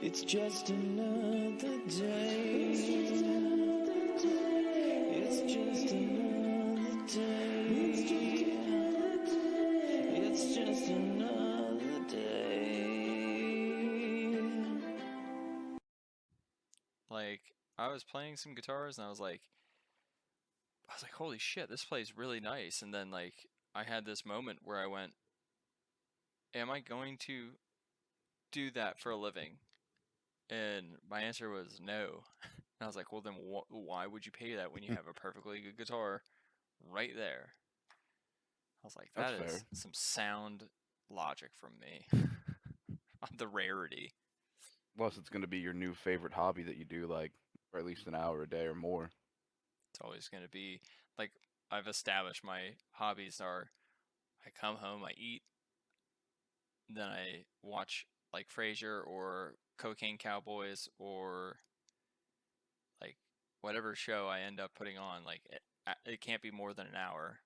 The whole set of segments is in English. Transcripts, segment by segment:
It's just another day. It's just another day. It's just another day. Like, I was playing some guitars and I was like, holy shit, this plays really nice. And then like I had this moment where I went, am I going to do that for a living? And my answer was no. And I was like, well then why would you pay that when you have a perfectly good guitar right there? I was like, That's that is fair. some sound logic from me on the rarity. Plus, it's going to be your new favorite hobby that you do, like, for at least an hour a day or more. It's always going to be like, I've established my hobbies are I come home, I eat, then I watch like Frasier or Cocaine Cowboys or like whatever show I end up putting on. Like it can't be more than an hour.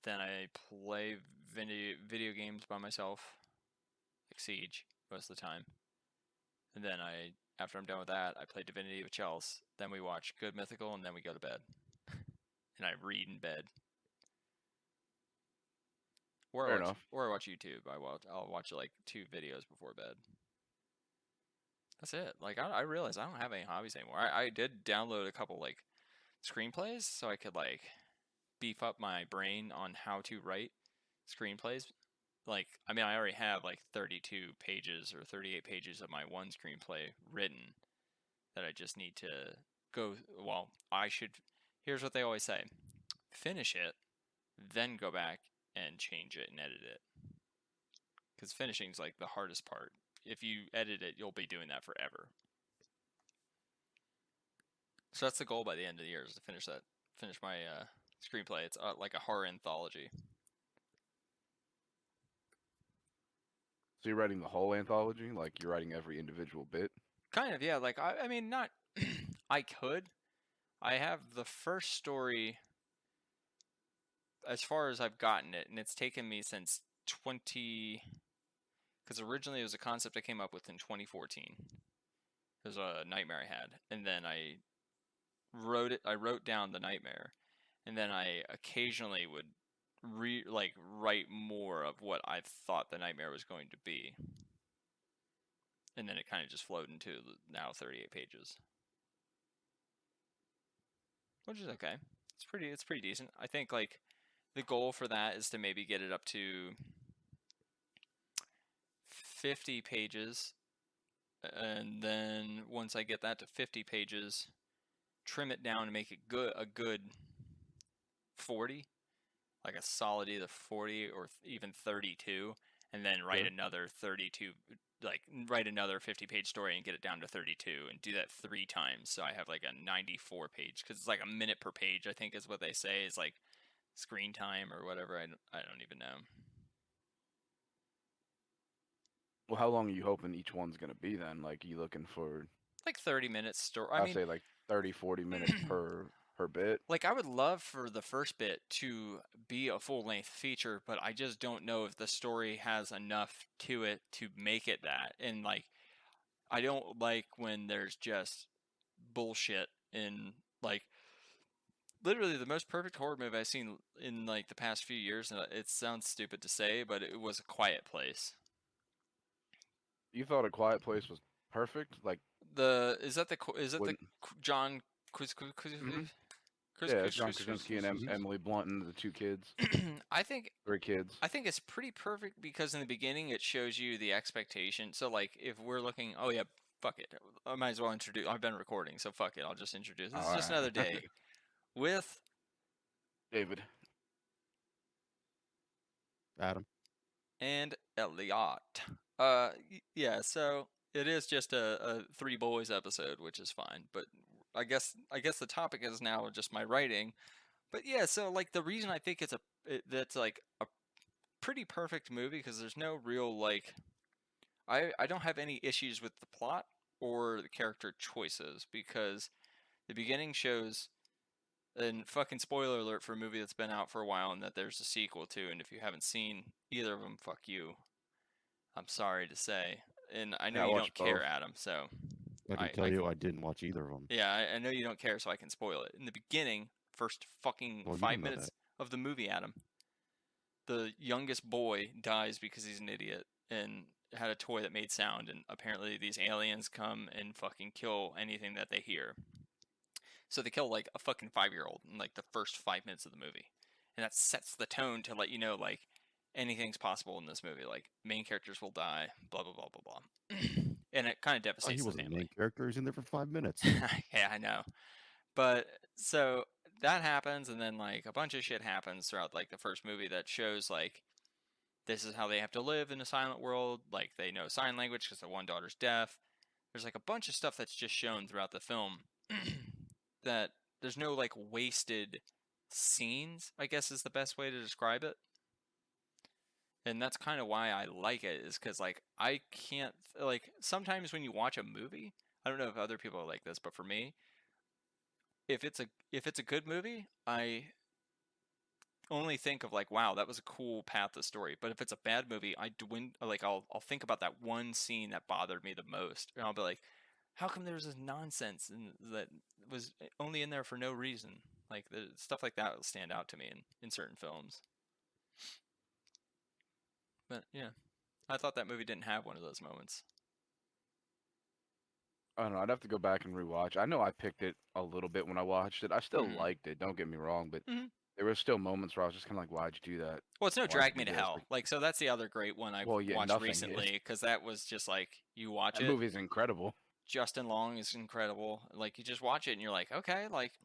Then I play video games by myself, like Siege, most of the time. And then after I'm done with that, I play Divinity with Chels. Then we watch Good Mythical, and then we go to bed. And I read in bed. Fair enough. Or I watch YouTube. I'll watch like 2 videos before bed. That's it. Like I realize I don't have any hobbies anymore. I did download a couple like screenplays so I could like beef up my brain on how to write screenplays. Like I mean I already have like 32 pages or 38 pages of my one screenplay written that I just need to go here's what they always say. Finish it, then go back and change it and edit it. Cuz finishing is like the hardest part. If you edit it, you'll be doing that forever. So that's the goal by the end of the year is to finish my screenplay. It's like a horror anthology. So you're writing the whole anthology? Like, you're writing every individual bit? Kind of, yeah. Like I mean, not. I could. I have the first story as far as I've gotten it, and it's taken me since 20. Because originally it was a concept I came up with in 2014. It was a nightmare I had, and then I wrote down the nightmare, and then I occasionally would write more of what I thought the nightmare was going to be, and then it kind of just flowed into now 38 pages, which is okay. It's pretty decent. I think like the goal for that is to maybe get it up to 50 pages, and then once I get that to 50 pages, trim it down and make it a good 40, like a solid either 40 or even 32, and then write another 32, like write another 50-page story and get it down to 32, and do that 3 times. So I have like a 94 page, because it's like a minute per page, I think is what they say is like screen time or whatever. I don't even know. Well, how long are you hoping each one's going to be then? Like, you looking for, Like 30 minutes story. I'll say like 30, 40 minutes per bit? Like, I would love for the first bit to be a full-length feature, but I just don't know if the story has enough to it to make it that. And, like, I don't like when there's just bullshit in, like, literally the most perfect horror movie I've seen in, like, the past few years, and it sounds stupid to say, but it was A Quiet Place. You thought A Quiet Place was perfect? Like, Is that the John Mhm. Yeah, it's John Krasinski and Emily Blunt and the 2 kids. I think 3 kids. I think it's pretty perfect because in the beginning it shows you the expectation. So like if we're looking, oh yeah, fuck it, I might as well introduce. I've been recording, so fuck it, I'll just introduce. This is just another day with David. Adam. and Elliott. Yeah, so it is just a 3 boys episode, which is fine. But I guess the topic is now just my writing. But yeah, so like the reason I think that's like a pretty perfect movie because there's no real like I don't have any issues with the plot or the character choices because the beginning shows, and fucking spoiler alert for a movie that's been out for a while and that there's a sequel to, and if you haven't seen either of them, fuck you. I'm sorry to say. and I Yeah, know I you watched don't care, both. Adam. So I can tell you I didn't watch either of them. yeah, I know you don't care, so I can spoil it. In the beginning, first fucking Well, you 5 don't know minutes that. of the movie, Adam, the youngest boy dies because he's an idiot and had a toy that made sound, and apparently these aliens come and fucking kill anything that they hear. So they kill like a fucking 5-year-old in like the first 5 minutes of the movie, and that sets the tone to let you know like anything's possible in this movie. Like main characters will die, blah blah blah blah blah, and it kind of Oh, he devastates the wasn't the main family. character. He's in there for 5 minutes. Yeah, I know. But so that happens, and then like a bunch of shit happens throughout like the first movie that shows like this is how they have to live in a silent world. Like they know sign language because the one daughter's deaf. There's like a bunch of stuff that's just shown throughout the film that there's no like wasted scenes, I guess is the best way to describe it. And that's kind of why I like it, is because like I can't like sometimes when you watch a movie, I don't know if other people are like this, but for me, if it's a good movie, I only think of like, wow, that was a cool path of story. But if it's a bad movie, I'll think about that one scene that bothered me the most, and I'll be like, how come there was this nonsense and that was only in there for no reason? Like the stuff like that will stand out to me in certain films. But yeah, I thought that movie didn't have one of those moments. I don't know. I'd have to go back and rewatch. I know I picked it a little bit when I watched it. I still Mhm. liked it. Don't get me wrong, but Mhm. there were still moments where I was just kind of like, "Why'd you do that? Well, it's no Why'd Drag you Me do to this?" Hell. Like, so that's the other great one I've Well, yeah, watched nothing is. recently, because that was just like you watch That it. movie's incredible. Justin Long is incredible. Like you just watch it and you're like, okay, like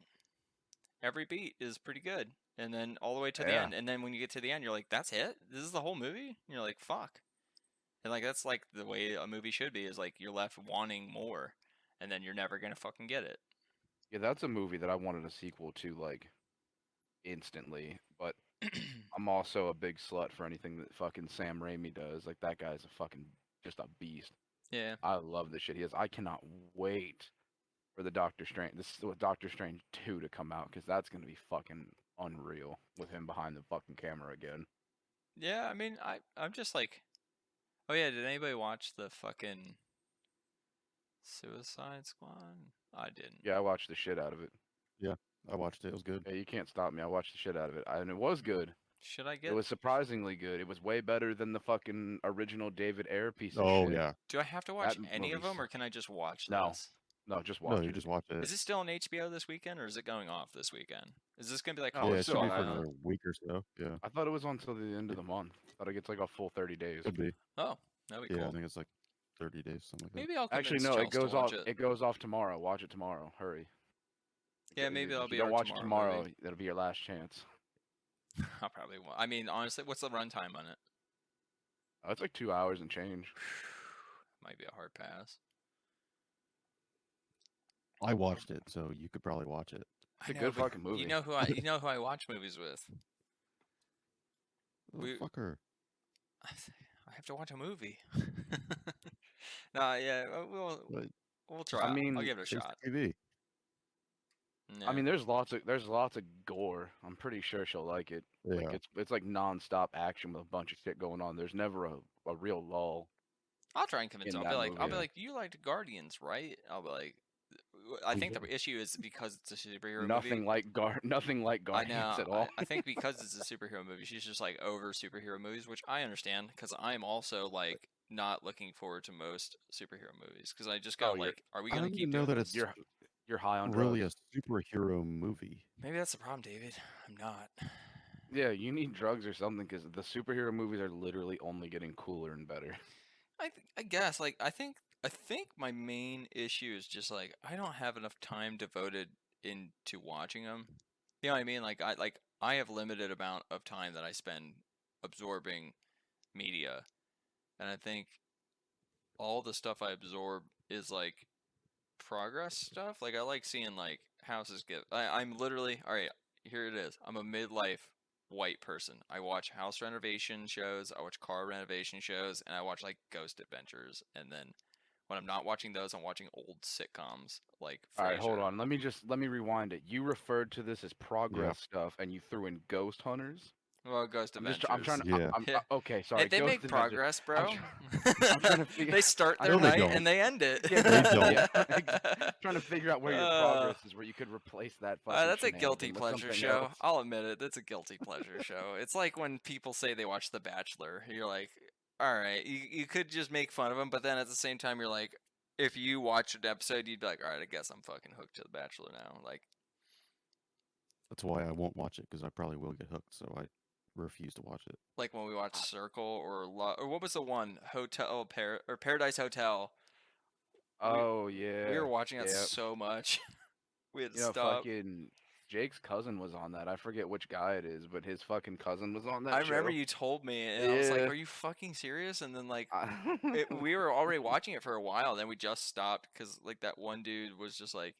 every beat is pretty good, and then all the way to the Yeah. end. And then when you get to the end, you're like, that's it. This is the whole movie. And you're like, fuck. And like that's like the way a movie should be. Is like you're left wanting more, and then you're never gonna fucking get it. Yeah, that's a movie that I wanted a sequel to like instantly, but I'm also a big slut for anything that fucking Sam Raimi does. Like that guy's a fucking just a beast. Yeah. I love the shit he is. I cannot wait for the Doctor Strange 2 to come out, because that's gonna be fucking unreal with him behind the fucking camera again. Yeah. I mean, I'm just like, oh yeah. Did anybody watch the fucking Suicide Squad? I didn't. Yeah, I watched the shit out of it. Yeah, I watched it. It was good. Yeah, you can't stop me. I watched the shit out of it, and it was good. Should I It get? was surprisingly good. It was way better than the fucking original David Ayer piece of Oh shit. yeah. Do I have to watch That any of movie's- them, or can I just watch No. this? No, just No, watch you it. just watch it. Is it still on HBO this weekend, or is it going off this weekend? Is this gonna be like No, Yeah, College it it's should be still for on. another week or so. Yeah, I thought it was until the end of the month. I thought it gets like a full 30 days. could be. Oh, that'd be Yeah, I cool. think it's like 30 days, something like that. Maybe I'll Actually, convince no, Chels it goes to watch off. it. It goes off tomorrow. Watch it tomorrow. Hurry. Yeah, maybe that'll If you be don't our watch it tomorrow tomorrow, movie. that'll be your last chance. I probably won't. I mean, honestly, what's the runtime on it? Oh, it's like 2 hours and change. Might be a hard pass. I watched it, so you could probably watch it. It's a I good but fucking movie. You know who I watch movies with. We- Fucker. I have to watch a movie. Nah, yeah, But we'll try. mean, I'll give it a it's shot. TV. I mean, there's lots of gore. I'm pretty sure she'll like it. Like Yeah. it's like nonstop action with a bunch of shit going on. There's never a real lull. I'll try and convince in him. I'll that be movie. like, you liked Guardians, right? I'll be like, I think the issue is because it's a superhero Nothing movie. nothing like I Guardians know. at all. I think because it's a superhero movie, she's just like over superhero movies, which I understand because I'm also like not looking forward to most superhero movies because I just go Oh, you're- like, are we I gonna don't keep even know doing that this? it's You're high on really drugs. a superhero movie. Maybe that's the problem, David. I'm not. Yeah, you need drugs or something, because the superhero movies are literally only getting cooler and better. I guess like I think my main issue is just like I don't have enough time devoted into watching them. You know what I mean? Like I have limited amount of time that I spend absorbing media, and I think all the stuff I absorb is like progress stuff. Like I like seeing like houses get. I'm literally all right. Here it is. I'm a midlife white person. I watch house renovation shows. I watch car renovation shows, and I watch like Ghost Adventures. And then when I'm not watching those, I'm watching old sitcoms like. All right, hold Frasier. on. Let me rewind it. You referred to this as progress stuff, and you threw in Ghost Hunters. Well, Ghost I'm Adventures. trying to. Yeah. Yeah. Okay, sorry. Hey, they Ghost make Adventures. progress, bro. I'm trying to figure. They start I their know they night don't. and they end it. Yeah, They exactly. don't. Yeah. Trying to figure out where your progress is, where you could replace that fucking. That's a guilty shenanigan with pleasure something show. else. I'll admit it. That's a guilty pleasure show. It's like when people say they watch The Bachelor. You're like, all right, you could just make fun of them, but then at the same time, you're like, if you watch an episode, you'd be like, all right, I guess I'm fucking hooked to The Bachelor now. Like, That's why I won't watch it because I probably will get hooked. So I refuse to watch it. like when we watched Circle or what was the one Paradise Hotel. Oh yeah. We were watching that Yep. so much. We had to You know, stop. fucking Jake's cousin was on that. I forget which guy it is, but his fucking cousin was on that. I remember show. you told me, and I was like, Yeah. "Are you fucking serious?" And then like I- we were already watching it for a while, then we just stopped because like that one dude was just like,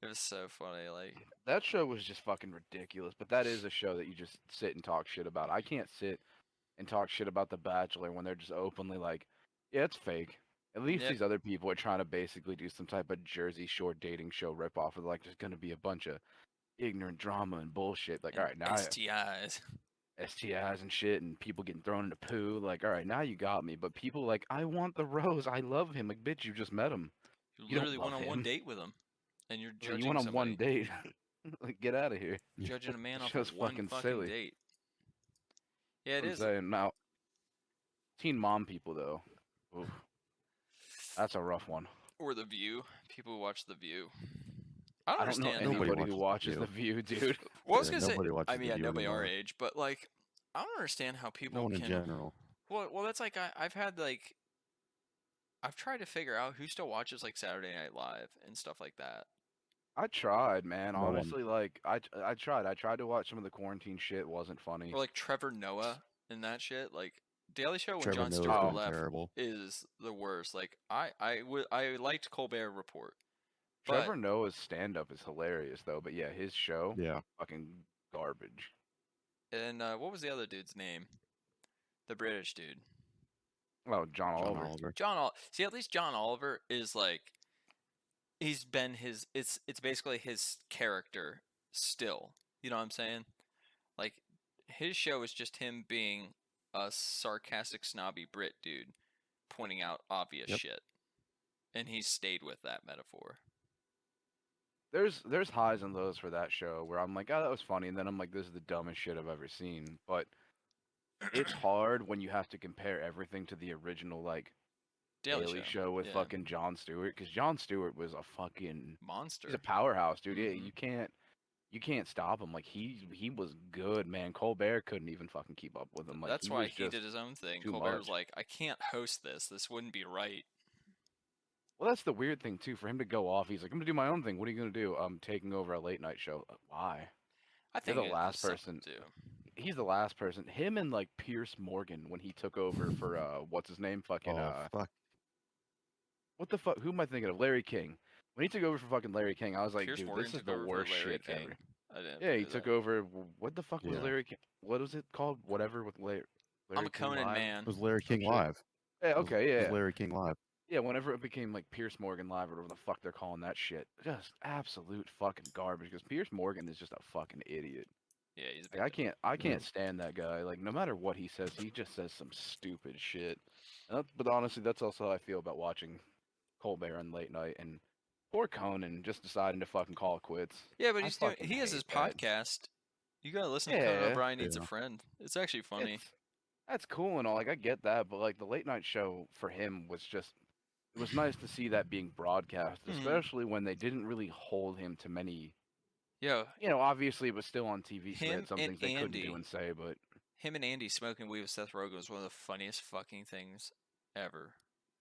it was so funny. Like, that show was just fucking ridiculous. But that is a show that you just sit and talk shit about. I can't sit and talk shit about The Bachelor when they're just openly like, yeah, it's fake. At least Yep. these other people are trying to basically do some type of Jersey Shore dating show ripoff of like there's gonna be a bunch of ignorant drama and bullshit. Like, all right, now STIs. STIs and shit and people getting thrown into poo. Like, all right, now you got me. But people like, I want the rose. I love him. Like, bitch, you just met him. You You don't literally love went on one him. date with him, and you're Yeah, judging you went on somebody. one date. Like, get out of here. Judging a man off Show's of one fucking fucking silly. date. Yeah, it I'm is. saying now, teen mom people though. Oof, that's a rough one. Or The View. People who watch The View. I don't I don't know understand. Nobody anybody who watches watches The View, dude. Well, I was Yeah, gonna say. nobody watches I The mean, yeah, View nobody our anymore. age, but like, I don't understand how people No one in can. general. Well, that's like I've had like, I've tried to figure out who still watches like Saturday Night Live and stuff like that. I tried, man. No one. Honestly, like I tried. I tried to watch some of the quarantine shit. Wasn't funny. Or like Trevor Noah and that shit. Like Daily Show when Trevor Jon Noah's Stewart been left terrible. is the worst. Like I liked Colbert Report. Trevor Noah's stand up is hilarious though. But yeah, his show, Yeah. fucking garbage. And what was the other dude's name? The British dude. Oh, John John Oliver. Oliver. See, at least John Oliver is like, he's been his. It's basically his character still. You know what I'm saying? Like, his show is just him being a sarcastic, snobby Brit dude, pointing out obvious Yep. shit, and he's stayed with that metaphor. There's highs and lows for that show where I'm like, oh, that was funny, and then I'm like, this is the dumbest shit I've ever seen. But it's hard when you have to compare everything to the original like Daily Show with yeah. fucking Jon Stewart, because Jon Stewart was a fucking Monster. he's a powerhouse, dude. Yeah, Mhm. you can't stop him. Like he was good, man. Colbert couldn't even fucking keep up with him. Like That's he why was he just did his own thing. too Colbert was much. like, I can't host this. This wouldn't be right. Well, that's the weird thing too. For him to go off, he's like, I'm gonna do my own thing. What are you gonna do? I'm taking over a late night show. Why? I You're think the it's last just something person. to do. He's the last person. Him and like Pierce Morgan when he took over for what's his name? Fucking Oh fuck. what the fuck? Who am I thinking of? Larry King. When he took over for fucking Larry King, I was like, Pierce dude, Morgan this is took the over for worst Larry shit King. ever. I didn't Yeah, he do took that. over. What the fuck was Yeah. Larry King? What was it called? Whatever with Larry. I'm a King Conan Live? man. It was Larry King shit. Live. Yeah, It was- okay, it was yeah. Larry King Live. Yeah, whenever it became like Pierce Morgan Live or whatever the fuck they're calling that shit, just absolute fucking garbage. Because Pierce Morgan is just a fucking idiot. Yeah, he's a big Like I dick. can't stand that guy. Like no matter what he says, he just says some stupid shit. But honestly, that's also how I feel about watching Colbert on late night and poor Conan just deciding to fucking call it quits. Yeah, but I he's doing. fucking He has his hate that. podcast. You gotta listen to Conan Yeah. O'Brien Needs a Yeah. Friend. It's actually funny. That's cool and all. Like I get that, but like the late night show for him was just. It was nice to see that being broadcast, Mhm. especially when they didn't really hold him to many. Yo, You know, obviously it was still on TV, so they Him had some and things they couldn't Andy. do and say. But him and Andy smoking weed with Seth Rogen was one of the funniest fucking things ever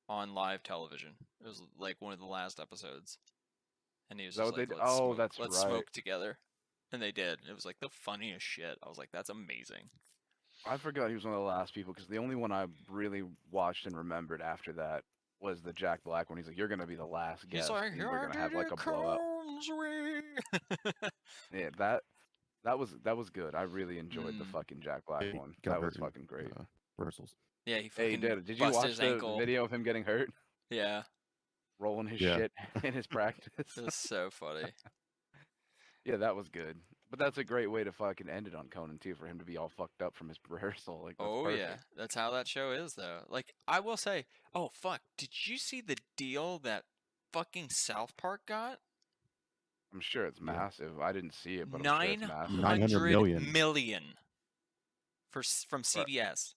on live television. It was like one of the last episodes, and he was Is that just what like, they d- "Let's oh, smoke, that's let's right. smoke together," and they did. It was like the funniest shit. I was like, "That's amazing." I forgot he was one of the last people because the only one I really watched and remembered after that was the Jack Black one. He's like, "You're gonna be the last He's guest, like, and "Here we're gonna have like a blowout." Yeah, that was good. I really enjoyed the Mm. fucking Jack Black He one. got That was hurt in, fucking great. Rehearsals. Yeah, he Hey, fucking did you busted watch his the ankle. video of him getting hurt, Yeah, rolling his Yeah. shit in his practice? it was so funny. Yeah, that was good. But that's a great way to fucking end it on Conan too, for him to be all fucked up from his rehearsal. Like that's Oh yeah, perfect. that's how that show is though. Like I will say, oh fuck, did you see the deal that fucking South Park got? I'm sure it's Yeah. massive. I didn't see it, but I'm sure it's Nine massive. 900 hundred million. million from Right. CBS.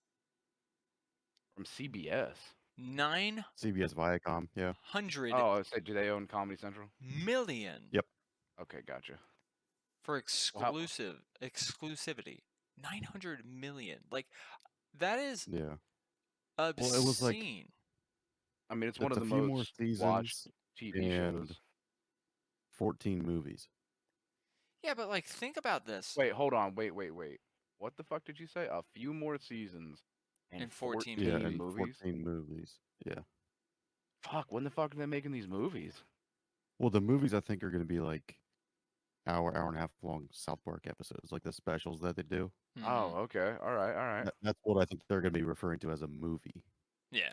From CBS. Nine CBS Viacom. Yeah. hundred Oh, I said, do they own Comedy Central? million Yep. Okay, gotcha. for Well, how, exclusivity. 900 million. Like that is Yeah. obscene. Well, it was like I mean, it's one it's of a the few more most watched seasons TV and shows. 14 movies. Yeah, but like think about this. Wait, hold on. Wait. What the fuck did you say? A few more seasons and And 14 Yeah, 14 and movies? 14 movies. Yeah. Fuck, when the fuck are they making these movies? Well, the movies I think are going to be like hour and a half long South Park episodes, like the specials that they do. Oh, Mhm. okay. All right. That's what I think they're going to be referring to as a movie. Yeah.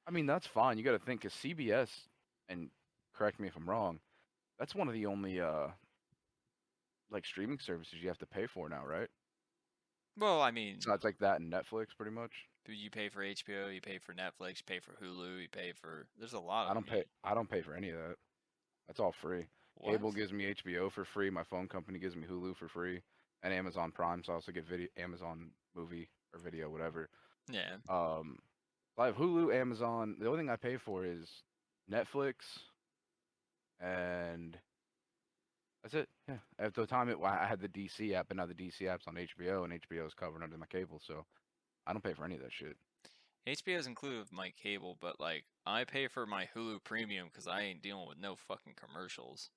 I mean, that's fine. You got to think, because CBS, and correct me if I'm wrong, that's one of the only like streaming services you have to pay for now, right? Well, I mean, Besides like that and Netflix, pretty much. you pay for HBO, you pay for Netflix, you pay for Hulu, you pay for. There's a lot I of don't them. pay. I don't pay for any of that. That's all free. What? Cable gives me HBO for free. My phone company gives me Hulu for free, and Amazon Prime. So I also get video, Amazon movie or video, whatever. Yeah. I have Hulu, Amazon. The only thing I pay for is Netflix, and that's it. Yeah. At the time, I had the DC app, but now the DC app's on HBO, and HBO is covered under my cable, so I don't pay for any of that shit. HBO is included with my cable, but like I pay for my Hulu Premium because I ain't dealing with no fucking commercials.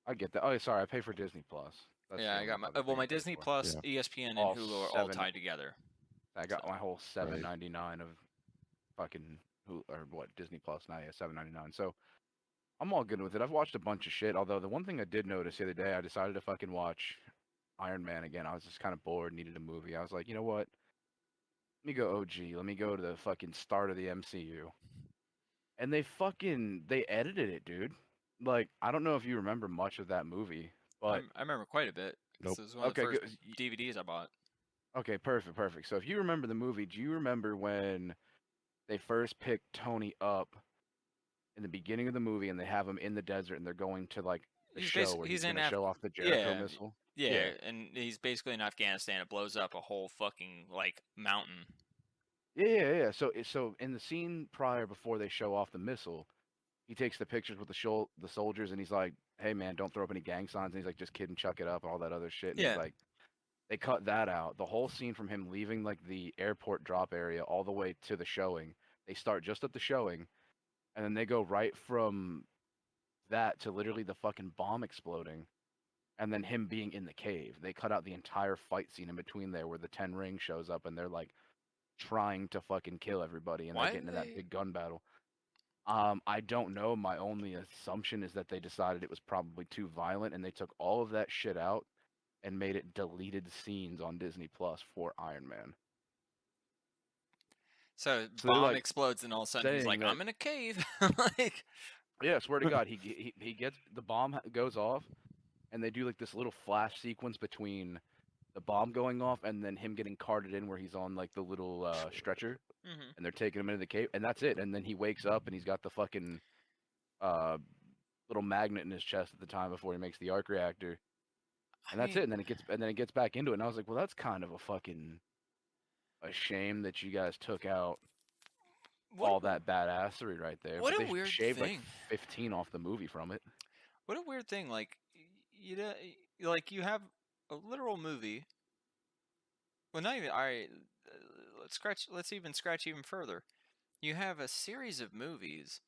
I get that. Oh, sorry, I pay for Disney Plus. That's Yeah, the I only got my other thing my I pay Disney for. Plus, Yeah. ESPN, and All Hulu are all seven. tied together. I got So- my whole $7.99 of fucking or what Disney Plus now. Yeah, $7.99. So I'm all good with it. I've watched a bunch of shit. Although the one thing I did notice the other day, I decided to fucking watch Iron Man again. I was just kind of bored, needed a movie. I was like, you know what? Let me go OG. Let me go to the fucking start of the MCU. And they edited it, dude. Like I don't know if you remember much of that movie, but I remember quite a bit. Nope. This was one of the okay, first DVDs I bought. okay, perfect. So if you remember the movie, do you remember when they first picked Tony up in the beginning of the movie and they have him in the desert and they're going to like the show where he's in going to show off the Jericho missile? yeah, and he's basically in Afghanistan. It blows up a whole fucking like mountain. Yeah. So in the scene prior, before they show off the missile, he takes the pictures with the soldiers and he's like, "Hey man, don't throw up any gang signs." And he's like, "Just kidding, chuck it up," all that other shit. And Yeah. he's like, they cut that out. The whole scene from him leaving like the airport drop area all the way to the showing. They start just at the showing, and then they go right from that to literally the fucking bomb exploding, and then him being in the cave. They cut out the entire fight scene in between there where the Ten Ring shows up and they're like trying to fucking kill everybody and Why they get into that they- big gun battle. I don't know. My only assumption is that they decided it was probably too violent and they took all of that shit out and made it deleted scenes on Disney Plus for Iron Man. So So they're, bomb like, explodes and all of a sudden he's saying like, that- "I'm in a cave." Like, Yeah, I swear to God, he gets the bomb goes off, and they do like this little flash sequence between the bomb going off and then him getting carted in where he's on like the little stretcher, mhm. and they're taking him into the cave, and that's it. And then he wakes up and he's got the fucking little magnet in his chest at the time before he makes the arc reactor, and that's it. And then it gets back into it. And I was like, well, that's kind of a shame that you guys took out all that badassery right there. what But a they weird shaved thing. like 15 off the movie from it. What a weird thing. Like, you know, like you have a literal movie. Well, not even. All right, let's even scratch even further. You have a series of movies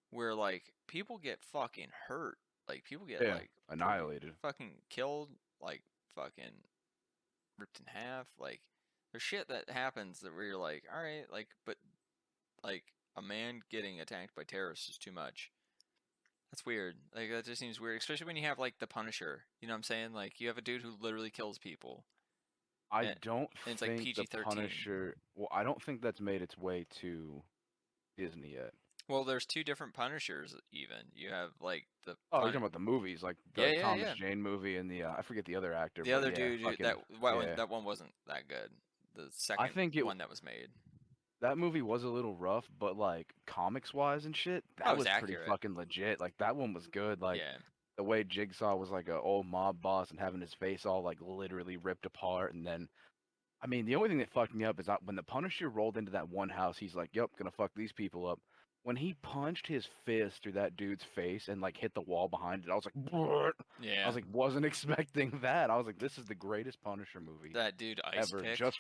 where like people get fucking hurt. Like people get Yeah, like annihilated. fucking killed. Like fucking ripped in half. Like there's shit that happens that where you're like, all right, like, but like a man getting attacked by terrorists is too much. That's weird. Like that just seems weird, especially when you have like the Punisher. You know what I'm saying? Like you have a dude who literally kills people. I and- don't and it's like think the PG-13. Punisher. Well, I don't think that's made its way to Disney yet. Well, there's two different Punishers. Even you have like the Oh, you're talking about the movies, like Yeah, the yeah, Thomas yeah. Jane movie and the I forget the other actor, The but other yeah, dude fucking yeah. that one wasn't that good. The I second think one that was made. that movie was a little rough, but like comics wise and shit, Oh, that it was was pretty accurate. fucking legit. Like that one was good. Like Yeah. the way Jigsaw was like a old mob boss and having his face all like literally ripped apart, and then I mean the only thing that fucked me up is that when the Punisher rolled into that one house, he's like, "Yep, gonna fuck these people up." When he punched his fist through that dude's face and like hit the wall behind it, I was like, "Brrrt." I Yeah. was like, wasn't expecting that. I was like, this is the greatest Punisher movie That dude ice ever, pick. just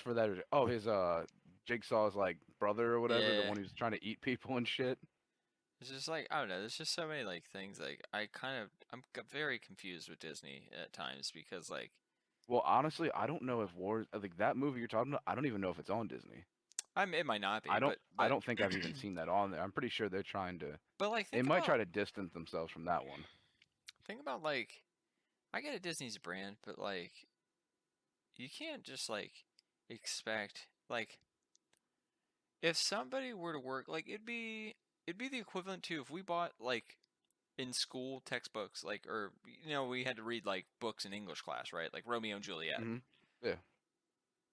for that. Oh, his Jigsaw's like brother or whatever, the Yeah. one who's trying to eat people and shit. It's just like I don't know. There's just so many like things. Like very confused with Disney at times because like Well, honestly, I don't know if Wars like that movie you're talking about. I don't even know if it's on Disney. it might not be, I don't think I've even seen that on there. I'm pretty sure they're trying to. but like They might try to distance themselves from that one. think about like I get a Disney's brand, but like you can't just like expect like if somebody were to work like it'd be the equivalent to if we bought like in school textbooks like or we had to read like books in English class, right? Like Romeo and Juliet. Hmm. Yeah.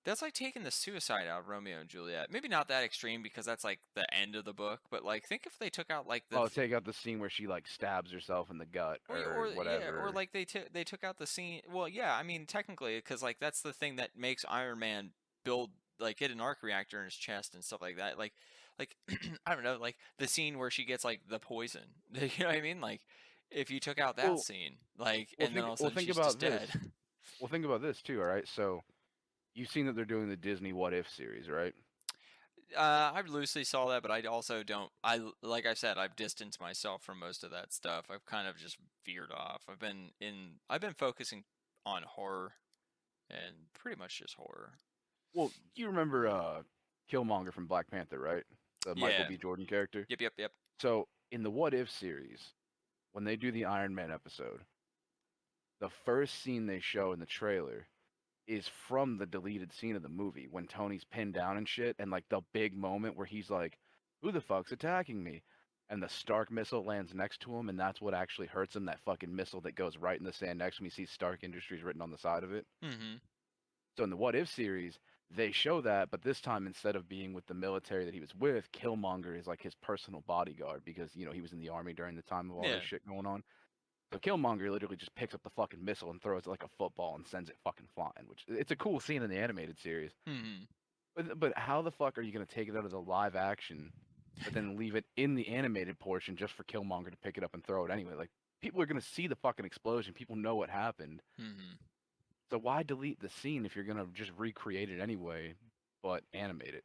That's like taking the suicide out of Romeo and Juliet. Maybe not that extreme because that's like the end of the book, but like think if they took out like Oh, take out the scene where she like stabs herself in the gut or yeah, or whatever. like they took out the scene. Well, yeah, I mean technically because like that's the thing that makes Iron Man build like get an arc reactor in his chest and stuff like that. Like I don't know, like the scene where she gets like the poison. You know what I mean? Like if you took out that Well, scene, like and then all of a sudden think she's about just this. dead. Well, think about this too. All right, so you've seen that they're doing the Disney What If series, right? I loosely saw that, but I also don't. Like I said, I've distanced myself from most of that stuff. I've kind of just veered off. I've been focusing on horror and pretty much just horror. Well, you remember Killmonger from Black Panther, right? The Michael Yeah. B. Jordan character. Yep. So in the What If series, when they do the Iron Man episode, the first scene they show in the trailer is from the deleted scene of the movie when Tony's pinned down and shit, and like the big moment where he's like, "Who the fuck's attacking me?" And the Stark missile lands next to him, and that's what actually hurts him. That fucking missile that goes right in the sand next to him. You see Stark Industries written on the side of it. Mm-hmm. So in the What If series, they show that, but this time instead of being with the military that he was with, Killmonger is like his personal bodyguard because he was in the army during the time of all Yeah. this shit going on. So Killmonger literally just picks up the fucking missile and throws it like a football and sends it fucking flying, which it's a cool scene in the animated series. Mm-hmm. But how the fuck are you gonna take it out of the live action, but then leave it in the animated portion just for Killmonger to pick it up and throw it anyway? Like people are gonna see the fucking explosion. People know what happened. Mm-hmm. So why delete the scene if you're gonna just recreate it anyway, but animate it?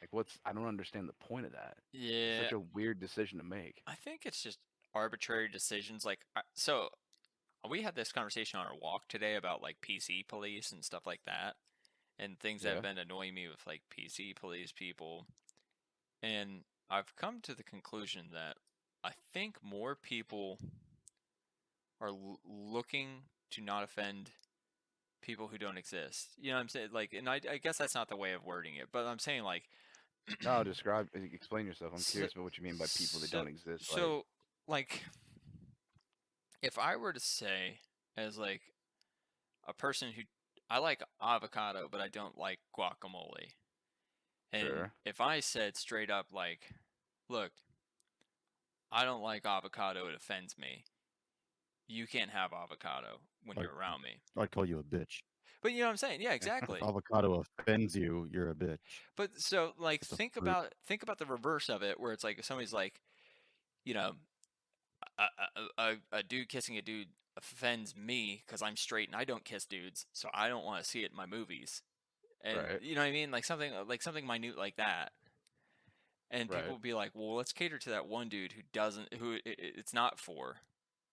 Like I don't understand the point of that. It's Yeah. such a weird decision to make. I think it's just arbitrary decisions. Like so, we had this conversation on our walk today about like PC police and stuff like that, and things that Yeah. have been annoying me with like PC police people. And I've come to the conclusion that I think more people are looking to not offend people who don't exist. You know what I'm saying? Like, and I guess that's not the way of wording it, but I'm saying like, No, explain yourself. I'm curious about what you mean by people that don't exist. So, like, if I were to say as like a person who I like avocado, but I don't like guacamole. And Sure. if I said straight up, like, look, I don't like avocado, it offends me. You can't have avocado when Like- you're around me. I'd call you a bitch. But you know what I'm saying? Yeah, exactly. If avocado offends you, you're a bitch. But so, like, It's a think fruit. about the reverse of it, where it's like if somebody's like, you know, a dude kissing a dude offends me because I'm straight and I don't kiss dudes, so I don't want to see it in my movies. And Right. you know what I mean? Like something minute like that. And Right. people will be like, well, let's cater to that one dude who it's not for.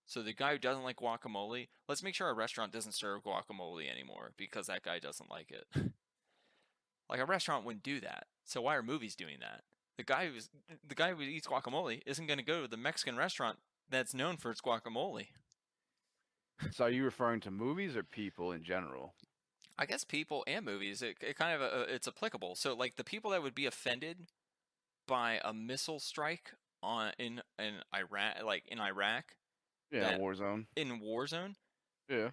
So the guy who doesn't like guacamole, let's make sure our restaurant doesn't serve guacamole anymore because that guy doesn't like it. Like a restaurant wouldn't do that. So why are movies doing that? The guy who eats guacamole isn't going to go to the Mexican restaurant that's known for its guacamole. So are you referring to movies or people in general? I guess people and movies, it kind of it's applicable. So like the people that would be offended by a missile strike in Iraq, like in Iraq, Yeah, that Warzone. in Warzone, Yeah.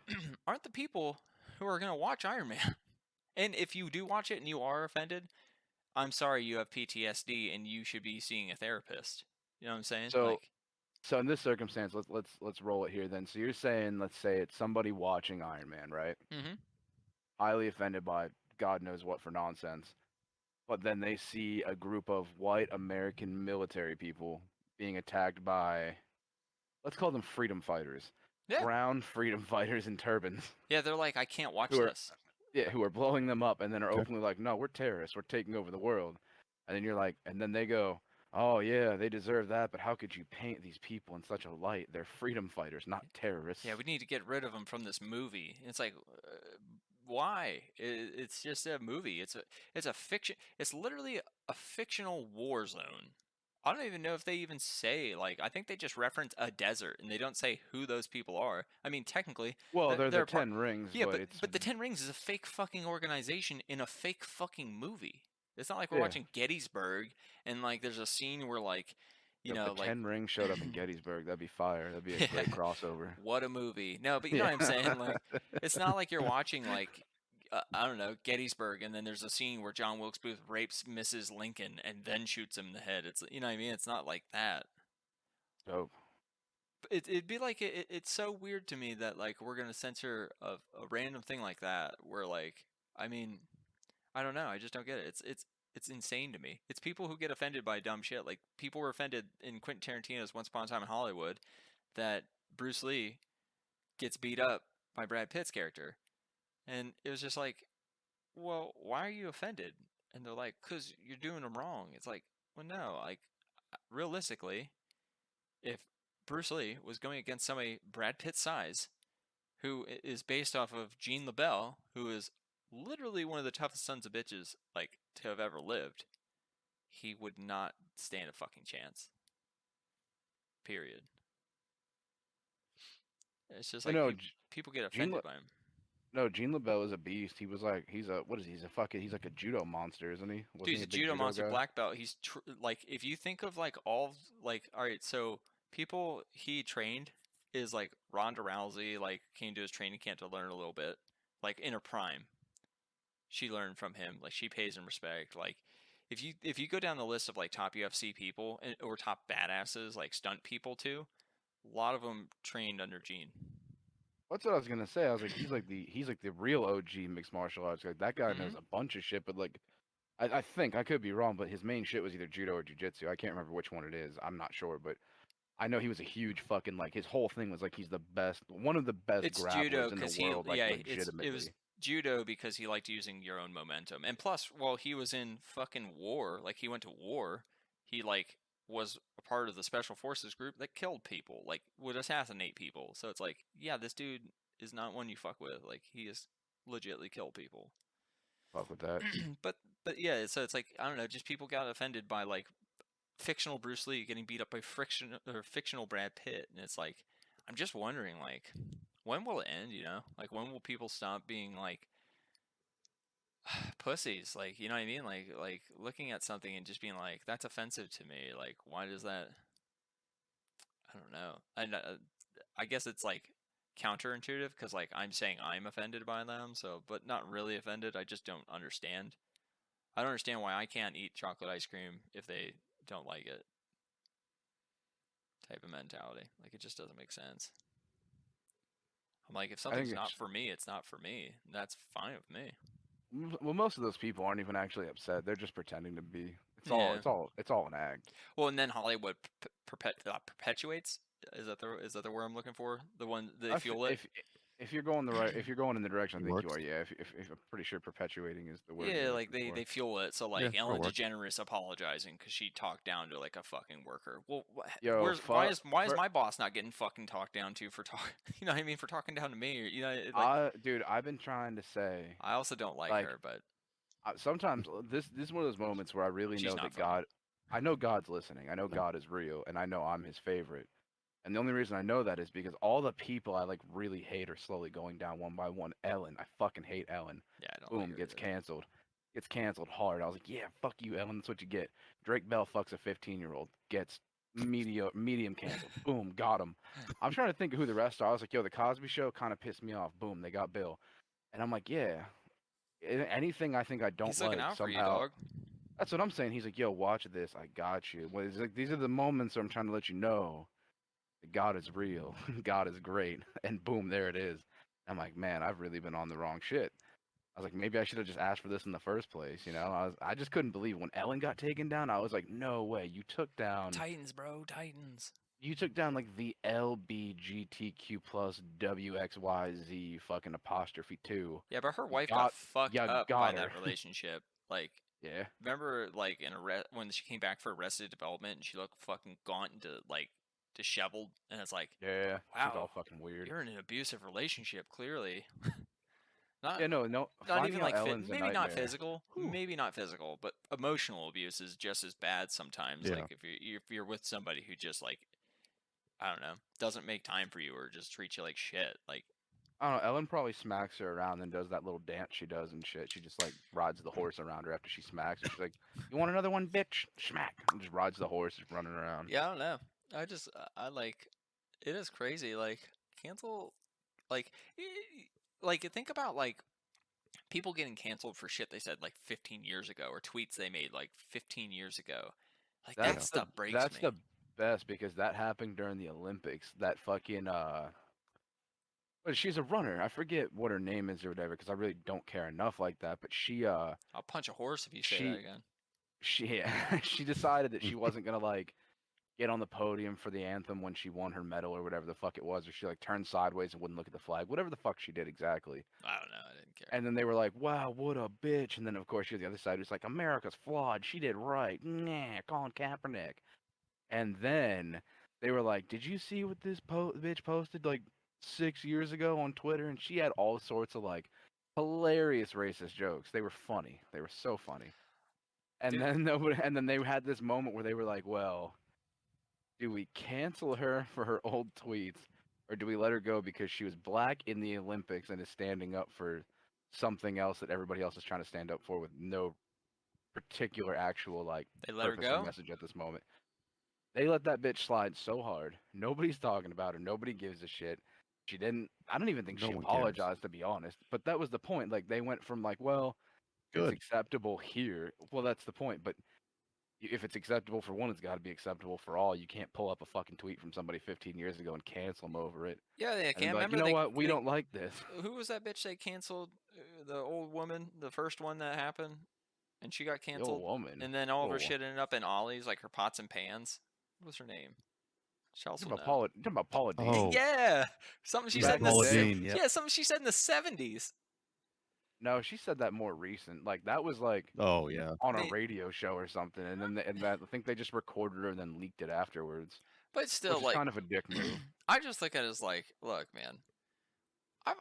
aren't the people who are gonna watch Iron Man. And if you do watch it and you are offended, I'm sorry, you have PTSD and you should be seeing a therapist. You know what I'm saying? So Like, so in this circumstance, let's roll it here then. So you're saying, let's say it's somebody watching Iron Man, right? mm-hmm. Highly offended by God knows what for nonsense. But then they see a group of white American military people being attacked by, let's call them freedom fighters, Yeah. brown freedom fighters in turbans, Yeah, they're like, I can't watch who are this. who are blowing them up, and then are Okay. openly like, no, we're terrorists, we're taking over the world, and then you're like, and then they go, oh yeah, they deserve that, but how could you paint these people in such a light? They're freedom fighters, not terrorists. Yeah, we need to get rid of them from this movie. It's like, why? It's just a movie. It's a fiction. It's literally a fictional war zone. I don't even know if they even say, like, I think they just reference a desert and they don't say who those people are. I mean, technically, Well, they're the a part- 10 rings, yeah, but it's but the Ten Rings is a fake fucking organization in a fake fucking movie. It's not like we're Yeah. watching Gettysburg and like there's a scene where like, you if know, the like 10 rings showed up in Gettysburg, that'd be fire. That'd be a great crossover. what a movie. No, but you know what I'm saying? Like, it's not like you're watching like I don't know, Gettysburg, and then there's a scene where John Wilkes Booth rapes Mrs. Lincoln and then shoots him in the head. It's, you know what I mean? It's not like that. Dope. It'd be like it's so weird to me that like we're gonna censor a random thing like that. Where like, I mean, I don't know. I just don't get it. It's insane to me. It's people who get offended by dumb shit. Like people were offended in Quentin Tarantino's Once Upon a Time in Hollywood that Bruce Lee gets beat up by Brad Pitt's character. And it was just like, well, why are you offended? And they're like, because you're doing them wrong. It's like, well, no, like, realistically, if Bruce Lee was going against somebody Brad Pitt's size, who is based off of Jean LaBelle, who is literally one of the toughest sons of bitches, like, to have ever lived, he would not stand a fucking chance. Period. It's just I like know people get Jean offended by him. No, Gene LaBelle is a beast. He was like, he's a, what is he? He's a fucking, he's like a judo monster, isn't he? Wasn't Dude, he's he a big judo monster, guy? black belt. He's like, if you think of like like, all right, so people he trained is like Ronda Rousey, like came to his training camp to learn a little bit, like in her prime. She learned from him, like she pays him respect. Like, if you go down the list of like top UFC people or top badasses, like stunt people too, a lot of them trained under Gene. That's what I was gonna say. I was like, he's like the real OG mixed martial arts. Like that guy knows Mhm. a bunch of shit, but like, I think I could be wrong, but his main shit was either judo or jujitsu. I can't remember which one it is. I'm not sure, but I know he was a huge fucking like his whole thing was like he's the best, one of the best It's judo grapplers in because the world, like yeah, legitimately. it was judo because he liked using your own momentum, and plus, while he was in fucking war, like he went to war, he like was a part of the special forces group that killed people, like would assassinate people. So it's like, yeah, this dude is not one you fuck with. Like he is legitly kill people. Fuck with that. but yeah, so it's like I don't know, just people got offended by like fictional Bruce Lee getting beat up by fictional Brad Pitt, and it's like I'm just wondering like when will it end? You know, like when will people stop being like pussies? Like you know what I mean? Like looking at something and just being like that's offensive to me. Like why does that? I don't know. I guess it's like counterintuitive because like I'm saying I'm offended by them, so but not really offended. I just don't understand. I don't understand why I can't eat chocolate ice cream if they don't like it. Type of mentality. Like it just doesn't make sense. I'm like, if I think something's not it's for me, it's not for me. That's fine with me. well, most of those people aren't even actually upset. They're just pretending to be. Yeah. It's all an act. Well, and then Hollywood perpetuates. Is that the word I'm looking for? The one they I fuel it. If you're going the right, if you're going in the direction I It think you works. are, yeah. If I'm pretty sure perpetuating is the word. Yeah, you're like looking they for. fuel it. So Yeah, like that'll Ellen work. DeGeneres apologizing because she talked down to like a fucking worker. Well, Yo, why fuck. is my boss not getting fucking talked down to for talking? You know what I mean, for talking down to me? Or, you know, Dude, I've been trying to say, I also don't like like, her, but sometimes this is one of those moments where I really she's know not that funny. God, I know God's listening. I know God is real, and I know I'm His favorite. And the only reason I know that is because all the people I like really hate are slowly going down one by one. Ellen, I fucking hate Ellen. Yeah, I don't like Boom, her gets either. canceled. gets canceled hard. I was like, yeah, fuck you, Ellen. That's what you get. Drake Bell fucks a 15-year-old, gets medium canceled. Boom, got him. I'm trying to think of who the rest are. I was like, yo, the Cosby Show kind of pissed me off. Boom, they got Bill. And I'm like, yeah, anything I think I don't He's looking like out for you, somehow. dog. That's what I'm saying. He's like, yo, watch this. I got you. Well, it's like these are the moments where I'm trying to let you know that God is real. God is great. And boom, there it is. I'm like, man, I've really been on the wrong shit. I was like, maybe I should have just asked for this in the first place. You know, I just couldn't believe when Ellen got taken down. I was like, no way. You took down Titans, bro, Titans. like the LBGTQ plus WXYZ fucking apostrophe 2. Yeah, but her wife got- got fucked you up got by her. that relationship. Like, Yeah. remember, like when she came back for Arrested Development and she looked fucking gaunt and disheveled, and it's like, Yeah. She's all wow, fucking weird. you're in an abusive relationship, clearly. Not Yeah, no. not Finding even out like Ellen's a maybe not nightmare. physical, maybe not physical, but emotional abuse is just as bad sometimes. Yeah. Like if you're with somebody who just like, I don't know, doesn't make time for you or just treats you like shit. Like, I don't know. Ellen probably smacks her around and does that little dance she does and shit. She just like rides the horse around her after she smacks her. She's like, "You want another one, bitch?" Smack. And just rides the horse, just running around. yeah, I don't know. I like it is crazy. Like cancel, like like think about like people getting canceled for shit they said like 15 years ago or tweets they made like 15 years ago. Like that stuff breaks That's me. the best because that happened during the Olympics. That fucking but she's a runner. I forget what her name is or whatever because I really don't care enough like that. But I'll punch a horse if you say she that again. she she decided that she wasn't gonna like get on the podium for the anthem when she won her medal or whatever the fuck it was, or she like turned sideways and wouldn't look at the flag, whatever the fuck she did exactly. I don't know. I didn't care. And then they were like, "Wow, what a bitch!" And then of course she was the other side who's like, "America's flawed. She did right. Nah, Colin Kaepernick." And then they were like, "Did you see what this bitch posted like 6 years ago on Twitter?" And she had all sorts of like hilarious racist jokes. They were funny. They were so funny. And Dude. then nobody, and then they had this moment where they were like, "Well, do we cancel her for her old tweets, or do we let her go because she was black in the Olympics and is standing up for something else that everybody else is trying to stand up for with no particular actual like They let her purpose or go? message at this moment?" They let that bitch slide so hard. Nobody's talking about her. Nobody gives a shit. She didn't. I don't even think No she one cares. apologized, to be honest. But that was the point. Like they went from like, well, it's Good. acceptable here. Well, that's the point. But if it's acceptable for one, it's got to be acceptable for all. You can't pull up a fucking tweet from somebody 15 years ago and cancel them over it. Yeah, they And then can't be like, remember. you know what? We don't like this. Who was that bitch they canceled? The old woman, the first one that happened, and she got The old canceled. woman. And then all of her Oh. shit ended up in Ollie's, like her pots and pans. What was her name? She also You're talking about Paula Dean. Oh. Yeah, something she Back said in in the the day. Dean, yep. yeah, something she said in the 70s. No, she said that more recent. Like that was like Oh yeah. on a They- radio show or something, and then I think they just recorded her and then leaked it afterwards. But still, Which is like, kind of a dick move. I just look at it as like, look, man,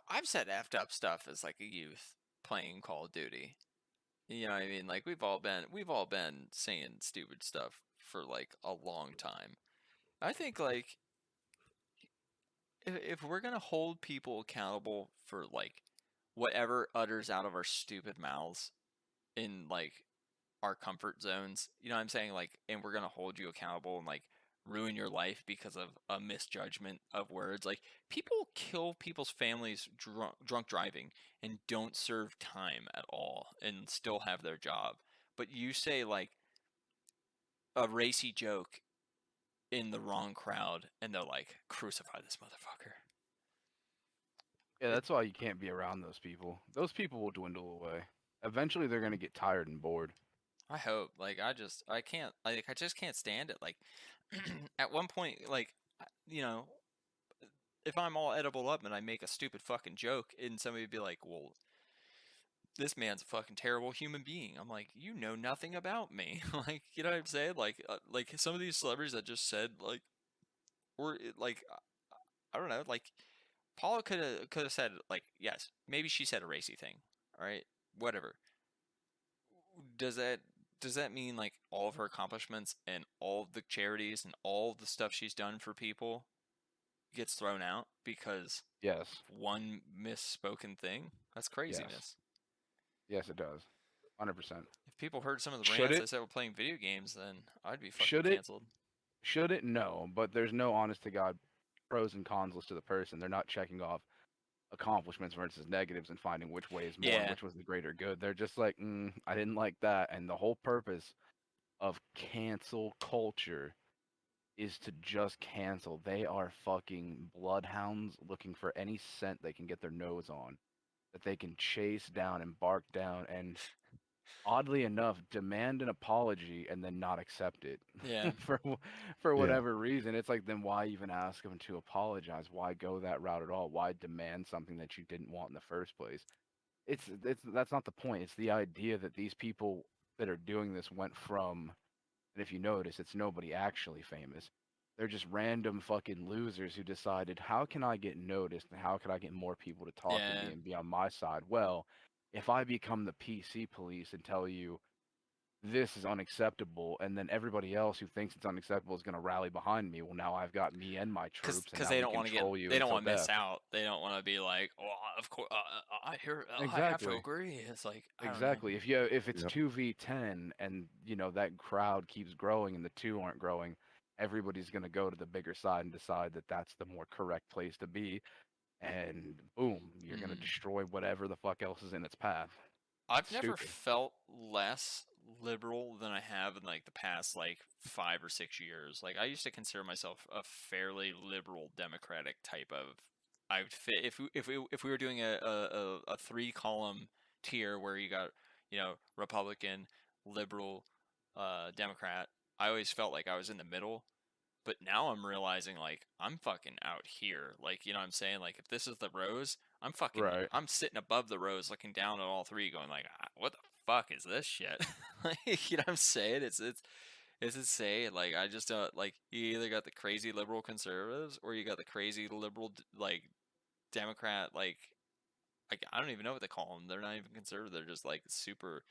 I've said effed up stuff as like a youth playing Call of Duty. You know what I mean? Like we've all been saying stupid stuff for like a long time. I think like if we're gonna hold people accountable for like whatever utters out of our stupid mouths in like our comfort zones, you know what I'm saying? Like, and we're gonna hold you accountable and like ruin your life because of a misjudgment of words. Like, people kill people's families drunk driving and don't serve time at all and still have their job. But you say like a racy joke in the wrong crowd, and they're like, crucify this motherfucker. Yeah, that's why you can't be around those people. Those people will dwindle away. Eventually, they're gonna get tired and bored. I hope. Like, I just can't stand it. Like, at one point, like, you know, if I'm all edible up and I make a stupid fucking joke, and somebody would be like, well, this man's a fucking terrible human being. I'm like, you know nothing about me. Like, you know what I'm saying? Like some of these celebrities that just said, like, or like, I don't know, like, Paula could have said, like, yes, maybe she said a racy thing. All right, whatever. Does that mean like all of her accomplishments and all of the charities and all of the stuff she's done for people gets thrown out because Yes, one misspoken thing? That's craziness. yes, it does. 100%. If people heard some of the Should rants I it? said while playing video games, then I'd be fucking Should it? canceled. Should it? No, but there's no honest to God pros and cons list to the person. They're not checking off accomplishments versus negatives and finding which way is more, Yeah. which was the greater good. They're just like, I didn't like that, and the whole purpose of cancel culture is to just cancel. They are fucking bloodhounds looking for any scent they can get their nose on that they can chase down and bark down and oddly enough demand an apology and then not accept it Yeah. for Yeah. whatever reason. It's like, then why even ask them to apologize? Why go that route at all? Why demand something that you didn't want in the first place? It's that's not the point. It's the idea that these people that are doing this went from, and if you notice, it's nobody actually famous. They're just random fucking losers who decided, how can I get noticed and how can I get more people to talk to Yeah. me and be on my side? Well, if I become the PC police and tell you this is unacceptable, and then everybody else who thinks it's unacceptable is going to rally behind me, well, now I've got me and my troops, and Because now they we don't want to get, control you they don't until want to miss death. out. They don't want to be like, well, of course, I have to Exactly. agree. It's like, I don't know. Exactly. If it's Yep. 2v10 and that crowd keeps growing and the two aren't growing, everybody's going to go to the bigger side and decide that that's the more correct place to be, and boom, you're going to Mhm. destroy whatever the fuck else is in its path. I've never Stupid. felt less liberal than I have in like the past like 5 or 6 years. Like I used to consider myself a fairly liberal democratic type of. I would fit if we were doing a 3 column tier where you got Republican, liberal, Democrat. I always felt like I was in the middle. But now I'm realizing like I'm fucking out here. Like, you know what I'm saying? Like if this is the rows, Right. I'm sitting above the rows looking down at all three going like, what the fuck is this shit? Like, you know what I'm saying? It's insane. Like I just don't like you either got the crazy liberal conservatives or you got the crazy liberal like Democrat like I don't even know what they call them. They're not even conservative. They're just like super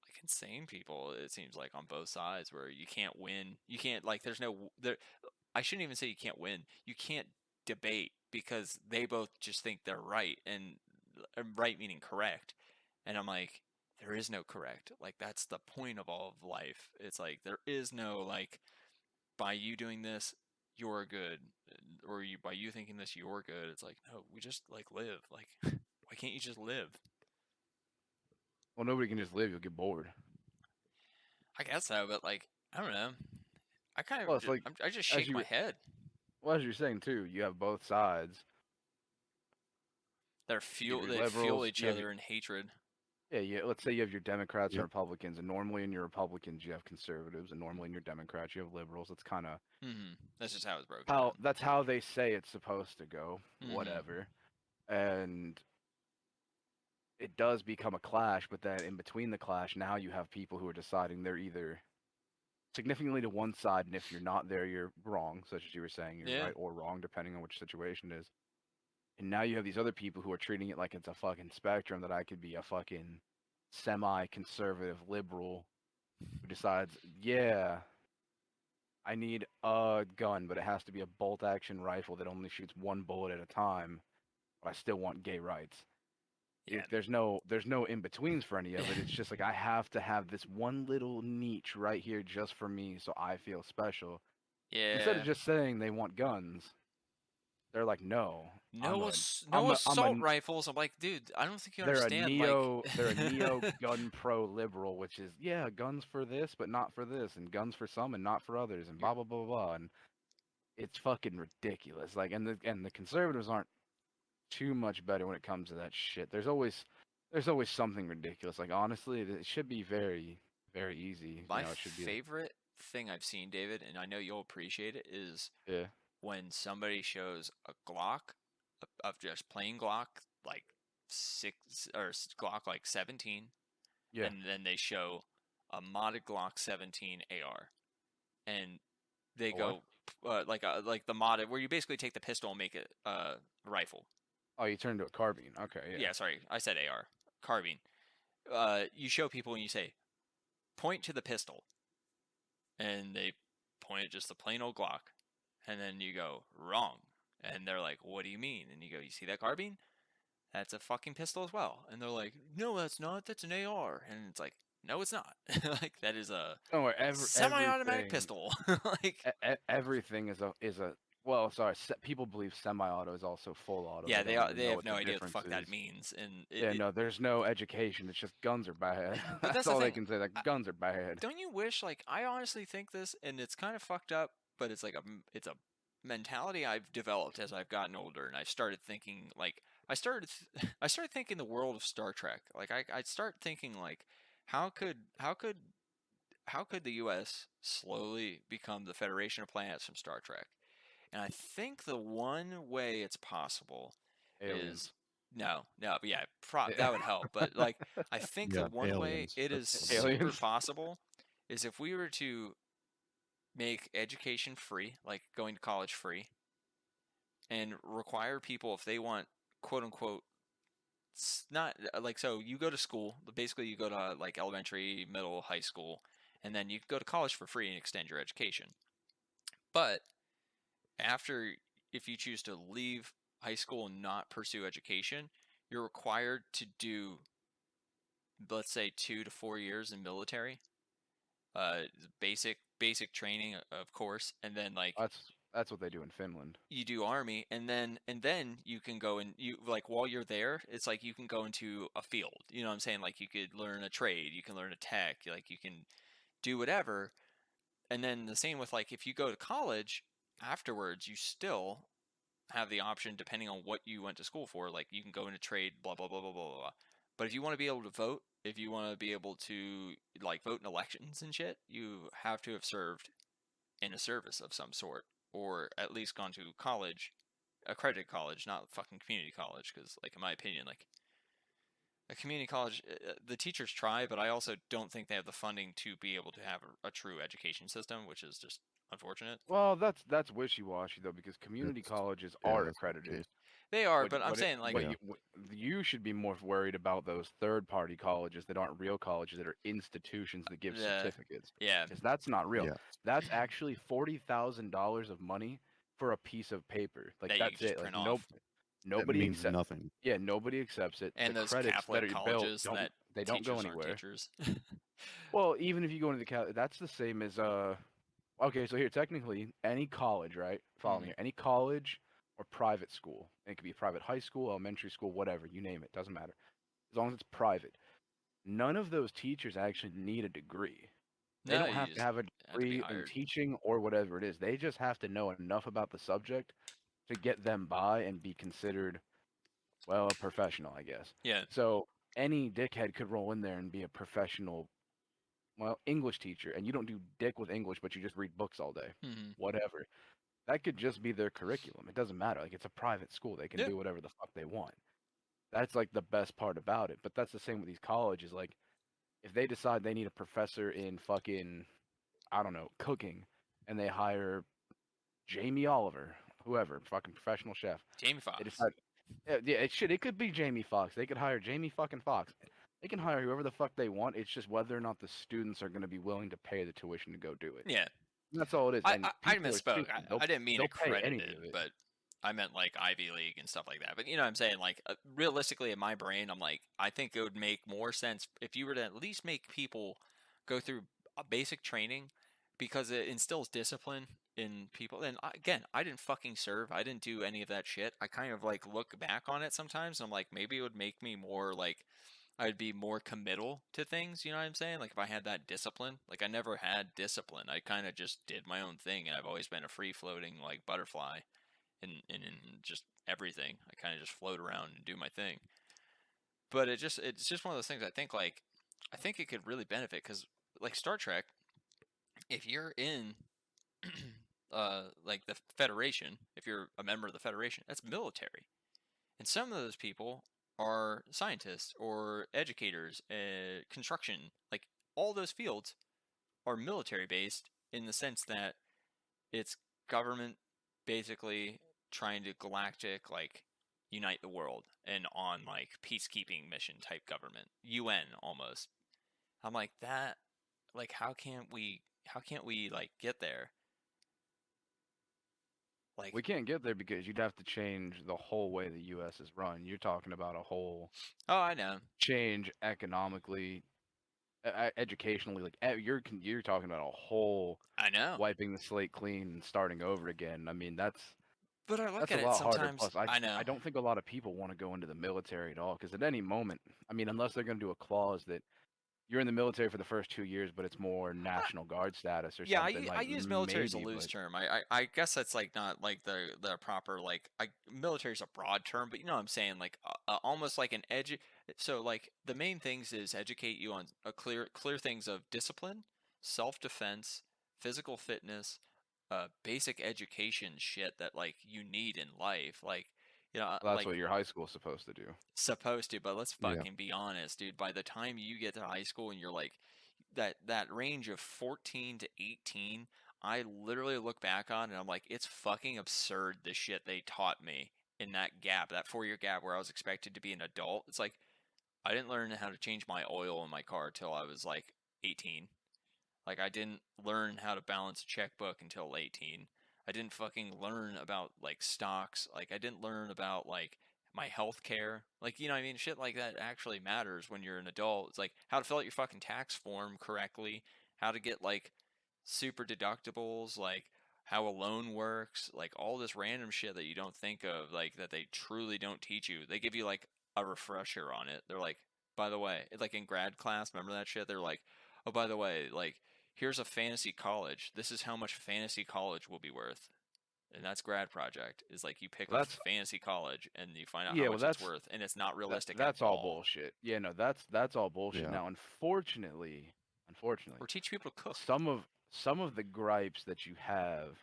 like insane people. It seems like on both sides where you can't win. You can't like there's no there. I shouldn't even say you can't win. You can't debate because they both just think they're right and right meaning correct. And I'm like, there is no correct. Like that's the point of all of life. It's like there is no like by you doing this, you're good, or you by you thinking this, you're good. It's like no, we just like live. Like why can't you just live? Well, nobody can just live. You'll get bored. I guess so, but like I don't know. I kind of Well, it's like, I just as shake my you head. as you're saying too, you have both sides. You have your They fuel liberals. each You have your, other in hatred. yeah. Let's say you have your Democrats and Yep. Republicans, and normally in your Republicans you have conservatives, and normally in your Democrats you have liberals. That's kind of That's just how it's broken how down. that's how they say it's supposed to go. Mhm. Whatever, and it does become a clash. But then in between the clash, now you have people who are deciding they're either significantly to one side, and if you're not there, you're wrong. Such as you were saying, you're Yeah. right or wrong depending on which situation it is. And now you have these other people who are treating it like it's a fucking spectrum, that I could be a fucking semi-conservative liberal who decides, yeah, I need a gun, but it has to be a bolt-action rifle that only shoots one bullet at a time, but I still want gay rights. Yeah. There's no in-betweens for any of it. It's just like, I have to have this one little niche right here just for me so I feel special. Instead Yeah. of just saying they want guns, they're like, no, No I'm assault a rifles. I'm like, dude, I don't think you they're a understand. Like, neo gun pro liberal, which is, yeah, guns for this but not for this, and guns for some and not for others, and blah blah blah blah. And it's fucking ridiculous. Like, and the conservatives aren't too much better when it comes to that shit. There's always something ridiculous. Like, honestly, it should be very very easy. my It should be favorite thing I've seen, David, and I know you'll appreciate it, is yeah when somebody shows a Glock of just plain Glock, like Glock like 17, yeah and then they show a modded Glock 17 AR, and they A what? go like the modded where you basically take the pistol and make it a rifle. Oh, you turned to a carbine. Okay, Yeah, sorry, I said AR carbine. You show people and you say point to the pistol, and they point at just the plain old Glock, and then you go wrong, and they're like, "What do you mean?" And you go, "You see that carbine? that's a fucking pistol as well. And they're like, no, that's not. That's an AR. And it's like, no, it's not. Like that is a Don't worry, semi-automatic everything, pistol. Like, everything is a well, sorry, people believe semi-auto is also full auto. yeah, They don't even they know have what no the idea what the difference fuck that is. means. And Yeah, no, there's no education. It's just guns are bad. but that's That's the all they thing. can say. Like guns are bad. Don't you wish, like, I honestly think this, and it's kind of fucked up, but it's like it's a mentality I've developed as I've gotten older, and I've started thinking, like, I started thinking the world of Star Trek. Like, I start thinking, like, how could, how could, how could the U.S. slowly become the Federation of Planets from Star Trek? And I think the one way it's possible is Aliens. no, but yeah, that would help. But like, I think the Yeah, one way aliens. it is That's super Aliens. possible is if we were to make education free, like going to college free, and require people if they want quote unquote not like so you go to school, basically you go to like elementary, middle, high school, and then you go to college for free and extend your education. But after if you choose to leave high school and not pursue education, you're required to do, let's say, 2 to 4 years in military, uh, basic training, of course, and then like That's what they do in Finland. you do army, and then you can go and you like while you're there, it's like you can go into a field. You know what I'm saying? Like you could learn a trade, you can learn a tech, like you can do whatever. And then the same with like if you go to college afterwards, you still have the option depending on what you went to school for. Like you can go into trade, blah blah blah blah blah blah. But if you want to be able to vote, if you want to be able to like vote in elections and shit, you have to have served in a service of some sort, or at least gone to college, accredited college, not fucking community college. Because like in my opinion, like a community college, the teachers try, but I also don't think they have the funding to be able to have a true education system, which is just unfortunate. Well, that's wishy-washy though, because community That's colleges yeah, are that's the accredited. case. They are, but I'm saying like, What Yeah. you should be more worried about those third-party colleges that aren't real colleges, that are institutions that give the certificates, yeah, because that's not real. Yeah. That's actually $40,000 of money for a piece of paper. Like that you that's can just it. Like print off. That nobody means accept. nothing. Yeah, nobody accepts it. And The those credits that Catholic are built colleges that don't go teachers aren't anywhere. teachers. Well, even if you go into the that's the same as okay, so here technically any college, right? Follow me here. Any college or private school. It could be a private high school, elementary school, whatever, you name it, doesn't matter. As long as it's private. None of those teachers actually need a degree. They No, don't you have to just have a have to be degree in hired. teaching or whatever it is. They just have to know enough about the subject to get them by and be considered, well, a professional, I guess. Yeah, So any dickhead could roll in there and be a professional, well, English teacher, and you don't do dick with English, but you just read books all day. hmm Whatever. That could just be their curriculum. It doesn't matter. Like it's a private school. They can yeah, do whatever the fuck they want. That's like the best part about it. But that's the same with these colleges. Like if they decide they need a professor in fucking, I don't know, cooking, and they hire Jamie Oliver, whoever, fucking professional chef. Jamie They Foxx. decide, yeah, it could be Jamie Foxx. They could hire Jamie fucking Foxx. They can hire whoever the fuck they want. It's just whether or not the students are going to be willing to pay the tuition to go do it. Yeah, That's all it is. And I people are misspoke. stupid. They'll, I didn't mean they'll pay any accredited, of it. but I meant like Ivy League and stuff like that. But you know what I'm saying? Like realistically, in my brain, I'm like, I think it would make more sense if you were to at least make people go through a basic training, because it instills discipline in people. And again, I didn't fucking serve. I didn't do any of that shit. I kind of like look back on it sometimes, and I'm like, maybe it would make me more like I'd be more committal to things, you know what I'm saying? Like if I had that discipline, like I never had discipline. I kind of just did my own thing, and I've always been a free floating like butterfly in just everything. I kind of just float around and do my thing. But it's just one of those things. I think it could really benefit, because like Star Trek, if you're in like the Federation, if you're a member of the Federation, that's military. And some of those people are scientists or educators, construction, like all those fields are military based, in the sense that it's government basically trying to galactic like unite the world, and on like peacekeeping mission type government, UN almost. I'm like that, like how can't we like get there? Like, We can't get there because you'd have to change the whole way the U.S. is run. You're talking about a whole oh, I know. change economically, educationally. Like you're talking about a whole I know. wiping the slate clean and starting over again. I mean, But I look that's a at it lot harder. sometimes. Plus, I I know. I don't think a lot of people want to go into the military at all because at any moment, I mean, unless they're going to do a clause that you're in the military for the first 2 years, but it's more National Guard status or Yeah, something. I Like use military as a maybe, loose but term. I guess that's like not like the proper like military is a broad term, but you know what I'm saying, like almost like an So like the main things is educate you on a clear things of discipline, self defense, physical fitness, basic education shit that like you need in life, like that's like what your high school's supposed to do. supposed to. But let's Yeah. fucking be honest, dude. By the time you get to high school and you're like that range of 14 to 18, I literally look back on and I'm like, it's fucking absurd the shit they taught me in that gap, that 4 year gap where I was expected to be an adult. It's like I didn't learn how to change my oil in my car till I was like 18. Like I didn't learn how to balance a checkbook until 18. I didn't fucking learn about like stocks. Like I didn't learn about like my health care. Like, you know what I mean? Shit like that actually matters when you're an adult. It's like how to fill out your fucking tax form correctly, how to get like super deductibles, like how a loan works, like all this random shit that you don't think of, like that they truly don't teach you. They give you like a refresher on it. They're like, by the way, like in grad class, remember that shit? They're like, oh, by the way, like here's a fantasy college. This is how much fantasy college will be worth. And that's grad project. Is like you pick a That's fantasy college and you find out how yeah. Well, much it's worth, and it's not realistic at that's all all. bullshit. Yeah, no, that's all bullshit. Yeah. Now, unfortunately, Or teach people to cook. some of the gripes that you have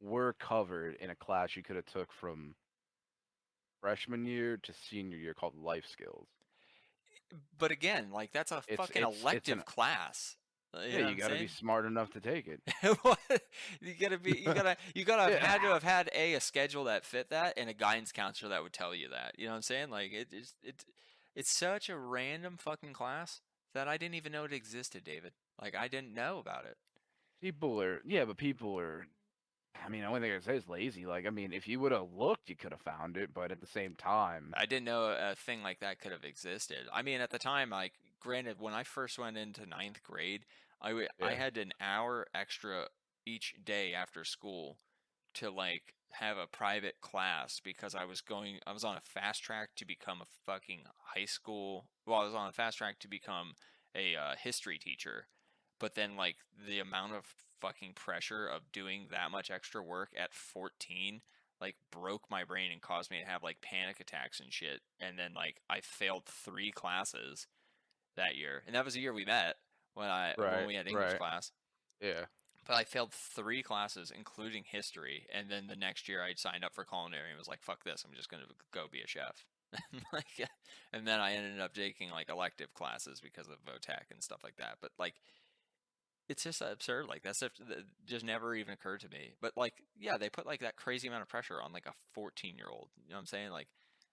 were covered in a class you could have took from freshman year to senior year called life skills. But again, like that's a fucking It's an elective class. You yeah. know what You I'm got to be saying? smart enough to take it. What? You gotta have Yeah. had to have had a schedule that fit that and a guidance counselor that would tell you that. You know what I'm saying? Like it's such a random fucking class that I didn't even know it existed, David. Like I didn't know about it. But people are. I mean, the only thing I can say is lazy. Like, I mean, if you would have looked, you could have found it. But at the same time, I didn't know a thing like that could have existed. I mean, at the time, like, granted, when I first went into ninth grade, I yeah, had an hour extra each day after school to like have a private class because I was on a fast track to become a fucking high school. Well, I was on a fast track to become a history teacher, but then like the amount of fucking pressure of doing that much extra work at 14 like broke my brain and caused me to have like panic attacks and shit. And then like I failed 3 classes that year, and that was the year we met when right, we had English right, class. yeah. But I failed 3 classes, including history, and then the next year I signed up for culinary and was like, "Fuck this! I'm just gonna go be a chef." Like, and then I ended up taking like elective classes because of VOTAC and stuff like that. But like, it's just absurd. Like that stuff just never even occurred to me. But like, yeah, they put like that crazy amount of pressure on like a 14-year-old. You know what I'm saying? Like,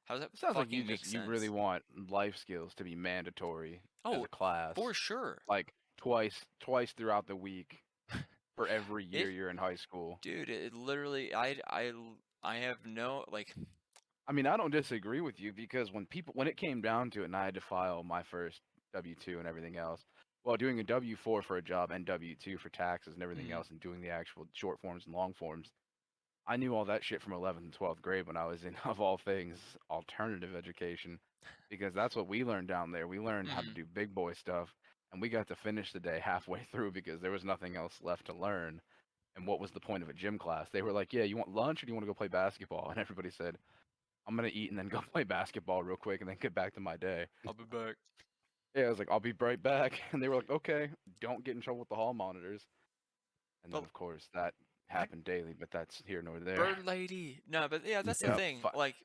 how does that It sounds like fucking make you really sense? want life skills to be mandatory as Oh, a class, for sure. like twice throughout the week for every year It, you're in high school. dude, it literally, I have no like. I mean, I don't disagree with you because when it came down to it, and I had to file my first W-2 and everything else, while doing a W-4 for a job and W-2 for taxes and everything Mm, else, and doing the actual short forms and long forms, I knew all that shit from 11th and 12th grade when I was in, of all things, alternative education, because that's what we learned down there. We learned how to mm. do big boy stuff, and we got to finish the day halfway through because there was nothing else left to learn. And what was the point of a gym class? They were like, "Yeah, you want lunch or do you want to go play basketball?" And everybody said, "I'm gonna eat and then go play basketball real quick and then get back to my day." I'll be back. Yeah, I was like, "I'll be right back," and they were like, "Okay, don't get in trouble with the hall monitors." And then But of course that I happened daily, but that's here nor there. bird lady. No, but yeah, that's the Yeah, thing. Like,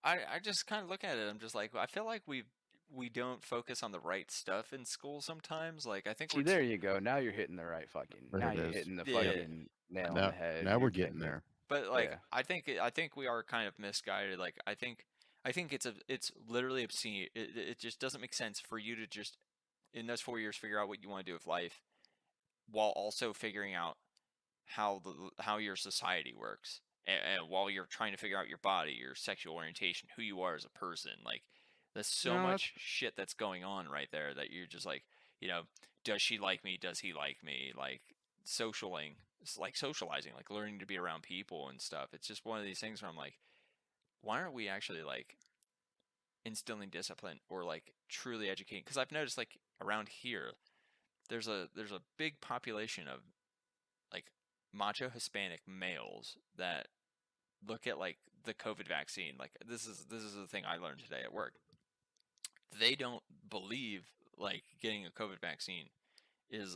I just kind of look at it. I'm just like, I feel like we don't focus on the right stuff in school sometimes. Like, I think see, there you go. Now you're hitting the right fucking. There Now it you're is. hitting the yeah. fucking nail on the Now, head. now You're we're getting getting it. there. But like, Yeah. I think we are kind of misguided. Like, I think it's literally obscene. It just doesn't make sense for you to just in those 4 years figure out what you want to do with life while also figuring out how your society works. and while you're trying to figure out your body, your sexual orientation, who you are as a person, like there's so No, much shit that's going on right there that you're just like, does she like me? Does he like me? Like socializing, like learning to be around people and stuff. It's just one of these things where I'm like, why aren't we actually like instilling discipline or like truly educating? Because I've noticed like around here, there's a big population of like macho Hispanic males that look at like the COVID vaccine. Like this is the thing I learned today at work. They don't believe like getting a COVID vaccine is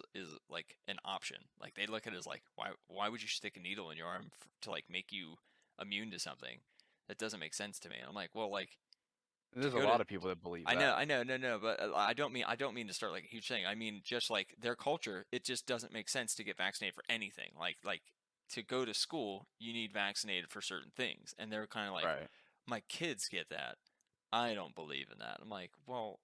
like an option. Like they look at it as like why would you stick a needle in your arm to like make you immune to something? That doesn't make sense to me. And I'm like, well, like to There's a go lot to of people that believe I that. know, no, but I don't mean to start like a huge thing. I mean just like their culture, it just doesn't make sense to get vaccinated for anything. Like to go to school, you need vaccinated for certain things, and they're kind of like, Right. my kids get that. I don't believe in that. I'm like, well,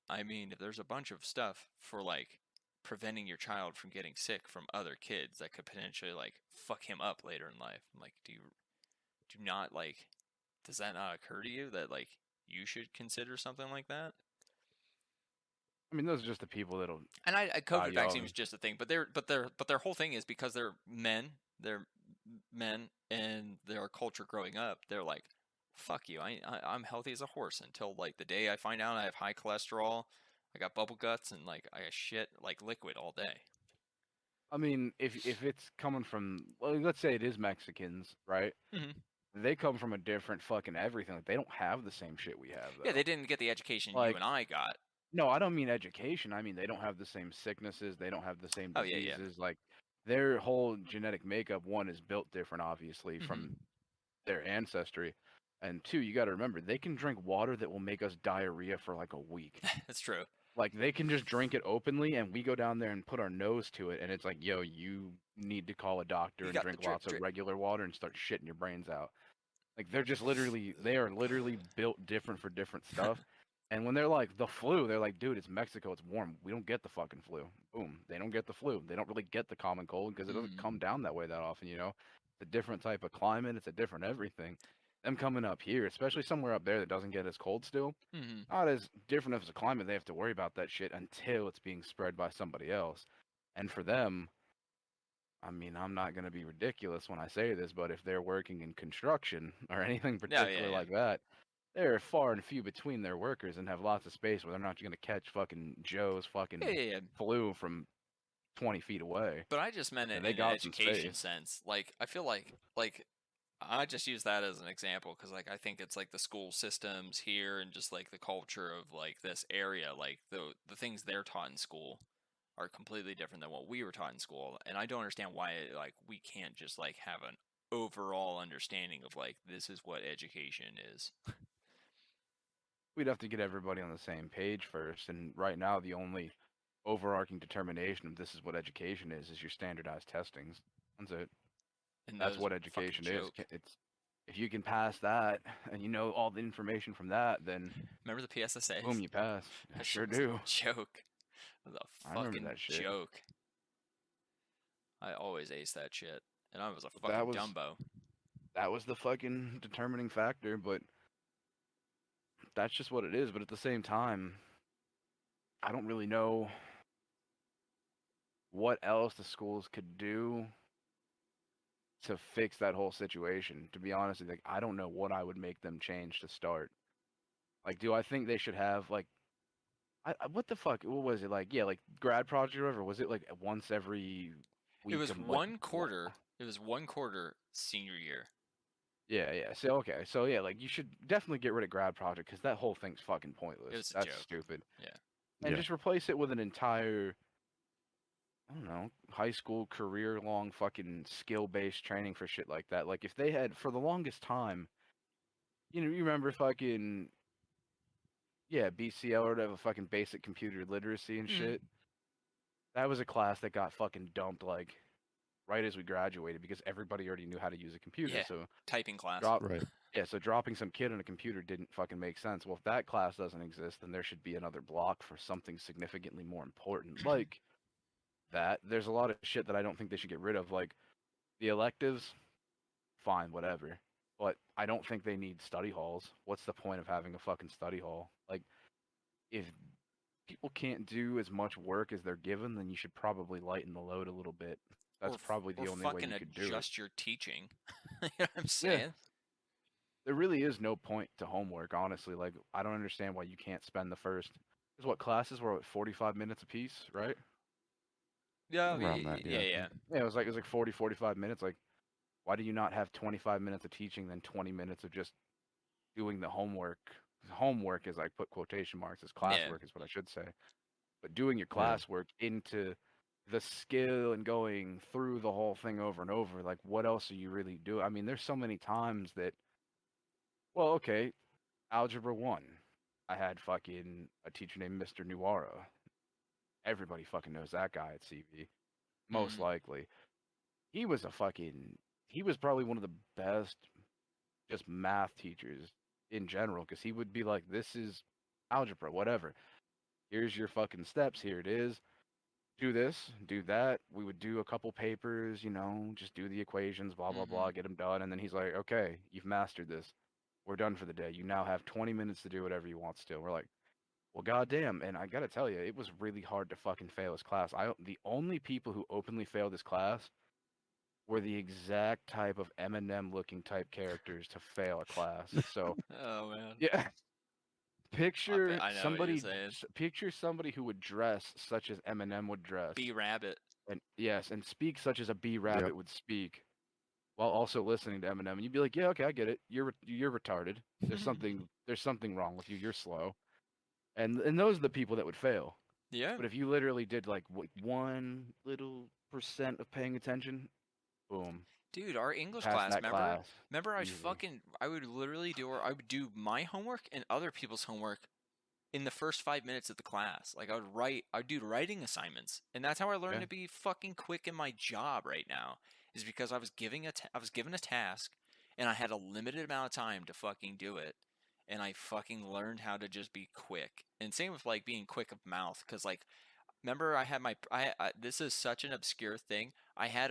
I mean, if there's a bunch of stuff for like preventing your child from getting sick from other kids that could potentially like fuck him up later in life. I'm like, do not like does that not occur to you that like you should consider something like that? I mean, those are just the people that'll And I die COVID vaccine young. was just a thing, but their whole thing is because they're men and their culture growing up, they're like, fuck you, I'm healthy as a horse until like the day I find out I have high cholesterol, I got bubble guts, and like I shit like liquid all day. I mean, if it's coming from, well, let's say it is Mexicans, right? Hmm. They come from a different fucking everything. Like, they don't have the same shit we have, Yeah, though. they didn't get the education you Like, and I got. no, I don't mean education. I mean they don't have the same sicknesses. They don't have the same Oh yeah, yeah. diseases. Like, their whole genetic makeup, one, is built different, obviously, from Hmm. their ancestry, and two, you got to remember they can drink water that will make us diarrhea for like a week. That's true. Like, they can just drink it openly, and we go down there and put our nose to it, and it's like, yo, you need to call a doctor You and got the drink drip lots of drip. regular water and start shitting your brains out. Like, they are literally built different for different stuff. And when they're like the flu, they're like, dude, it's Mexico, it's warm. We don't get the fucking flu. Boom. They don't get the flu. They don't really get the common cold because it doesn't Mm. come down that way that often, you know? It's a different type of climate, it's a different everything. Them coming up here, especially somewhere up there that doesn't get as cold still, Hmm. not as different as a climate, they have to worry about that shit until it's being spread by somebody else. And for them, I mean, I'm not going to be ridiculous when I say this, but if they're working in construction or anything Yeah, yeah, particular yeah. like that, they're far and few between their workers and have lots of space where they're not going to catch fucking Joe's Yeah, fucking yeah, yeah. flu from 20 feet away. But I just meant it And they in an got some education space. sense. Like I feel like I just use that as an example because like I think it's like the school systems here and just like the culture of like this area, like the things they're taught in school are completely different than what we were taught in school, and I don't understand why like we can't just like have an overall understanding of like this is what education is. We'd have to get everybody on the same page first. And right now, the only overarching determination of this is what education is your standardized testings. That's it. And That's those what fucking education is. joke. It's if you can pass that and you know all the information from that, then Remember the boom, PSSAs? you pass. I That sure shit was a do. joke. It was a I remember fucking that shit. joke. I always ace that shit, and I was a That fucking was Dumbo. that was the fucking determining factor, but that's just what it is. But at the same time, I don't really know what else the schools could do to fix that whole situation. To be honest, like, I don't know what I would make them change to start. Like, do I think they should have like what the fuck? What was it like? Yeah, like grad project or whatever. Was it like once every It week? was Like, one quarter. It was one quarter senior year. yeah, yeah. So okay, so yeah, like you should definitely get rid of grad project because that whole thing's fucking It pointless. was a That's joke. stupid. Yeah. And Yeah. just replace it with an entire, I don't know, high school career long fucking skill based training for shit like that. Like if they had for the longest time, you remember fucking yeah, BCL or whatever, fucking basic computer literacy and Mm. shit. That was a class that got fucking dumped like right as we graduated because everybody already knew how to use a computer. Yeah. So Typing class. drop Right. yeah, so dropping some kid on a computer didn't fucking make sense. Well, if that class doesn't exist, then there should be another block for something significantly more important, like that. There's a lot of shit that I don't think they should get rid of, like the electives. fine, whatever. But I don't think they need study halls. What's the point of having a fucking study hall? Like, if people can't do as much work as they're given, then you should probably lighten the load a little bit. That's probably the only way fucking you could do it. adjust your teaching. You know what I'm Yeah. saying? There really is no point to homework, honestly. Like, I don't understand why you can't spend the first. Because what classes were 45 minutes a piece, right? Yeah, Around that, yeah. yeah. Yeah, it was like 40, 45 minutes. Like, why do you not have 25 minutes of teaching, then 20 minutes of just doing the homework? Homework is, I put quotation marks, as classwork is what I should say. But doing your Yeah. classwork into the skill and going through the whole thing over and over, like, what else are you really doing? I mean, there's so many times that, well, okay, Algebra 1, I had fucking a teacher named Mr. Nuara. Everybody fucking knows that guy at CV, most likely. He was he was probably one of the best just math teachers in general, because he would be like, this is algebra, whatever. Here's your fucking steps, here it is. Do this, do that. We would do a couple papers, just do the equations, blah, blah, blah, get them done. And then he's like, okay, you've mastered this. We're done for the day. You now have 20 minutes to do whatever you want still. We're like, well, goddamn. And I gotta tell you, it was really hard to fucking fail this class. The only people who openly failed this class were the exact type of Eminem looking type characters to fail a class. So Oh man. yeah. Picture I know what you're somebody saying. picture somebody who would dress such as Eminem would dress. B Rabbit. And yes, and speak such as a B Rabbit would speak, while also listening to Eminem, and you'd be like, yeah, okay, I get it. You're retarded. There's something wrong with you. You're slow. And those are the people that would fail. Yeah. But if you literally did like 1% of paying attention, boom, Dude, our English pass class, that class. remember I easy. would literally I would do my homework and other people's homework in the first 5 minutes of the class. Like I'd do writing assignments. And that's how I learned to be fucking quick in my job right now, is because I was given a task and I had a limited amount of time to fucking do it. And I fucking learned how to just be quick. And same with like being quick of mouth, cuz like remember I had this is such an obscure thing. I had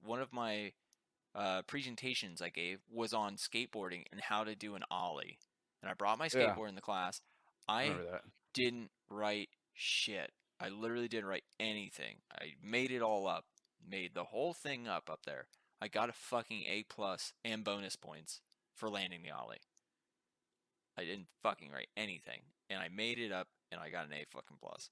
one of my presentations I gave was on skateboarding and how to do an ollie. And I brought my skateboard in the class. I Remember that. didn't write shit. I literally didn't write anything. I made it all up. Made the whole thing up there. I got a fucking A+ and bonus points for landing the ollie. I didn't fucking write anything. And I made it up and I got an A fucking plus.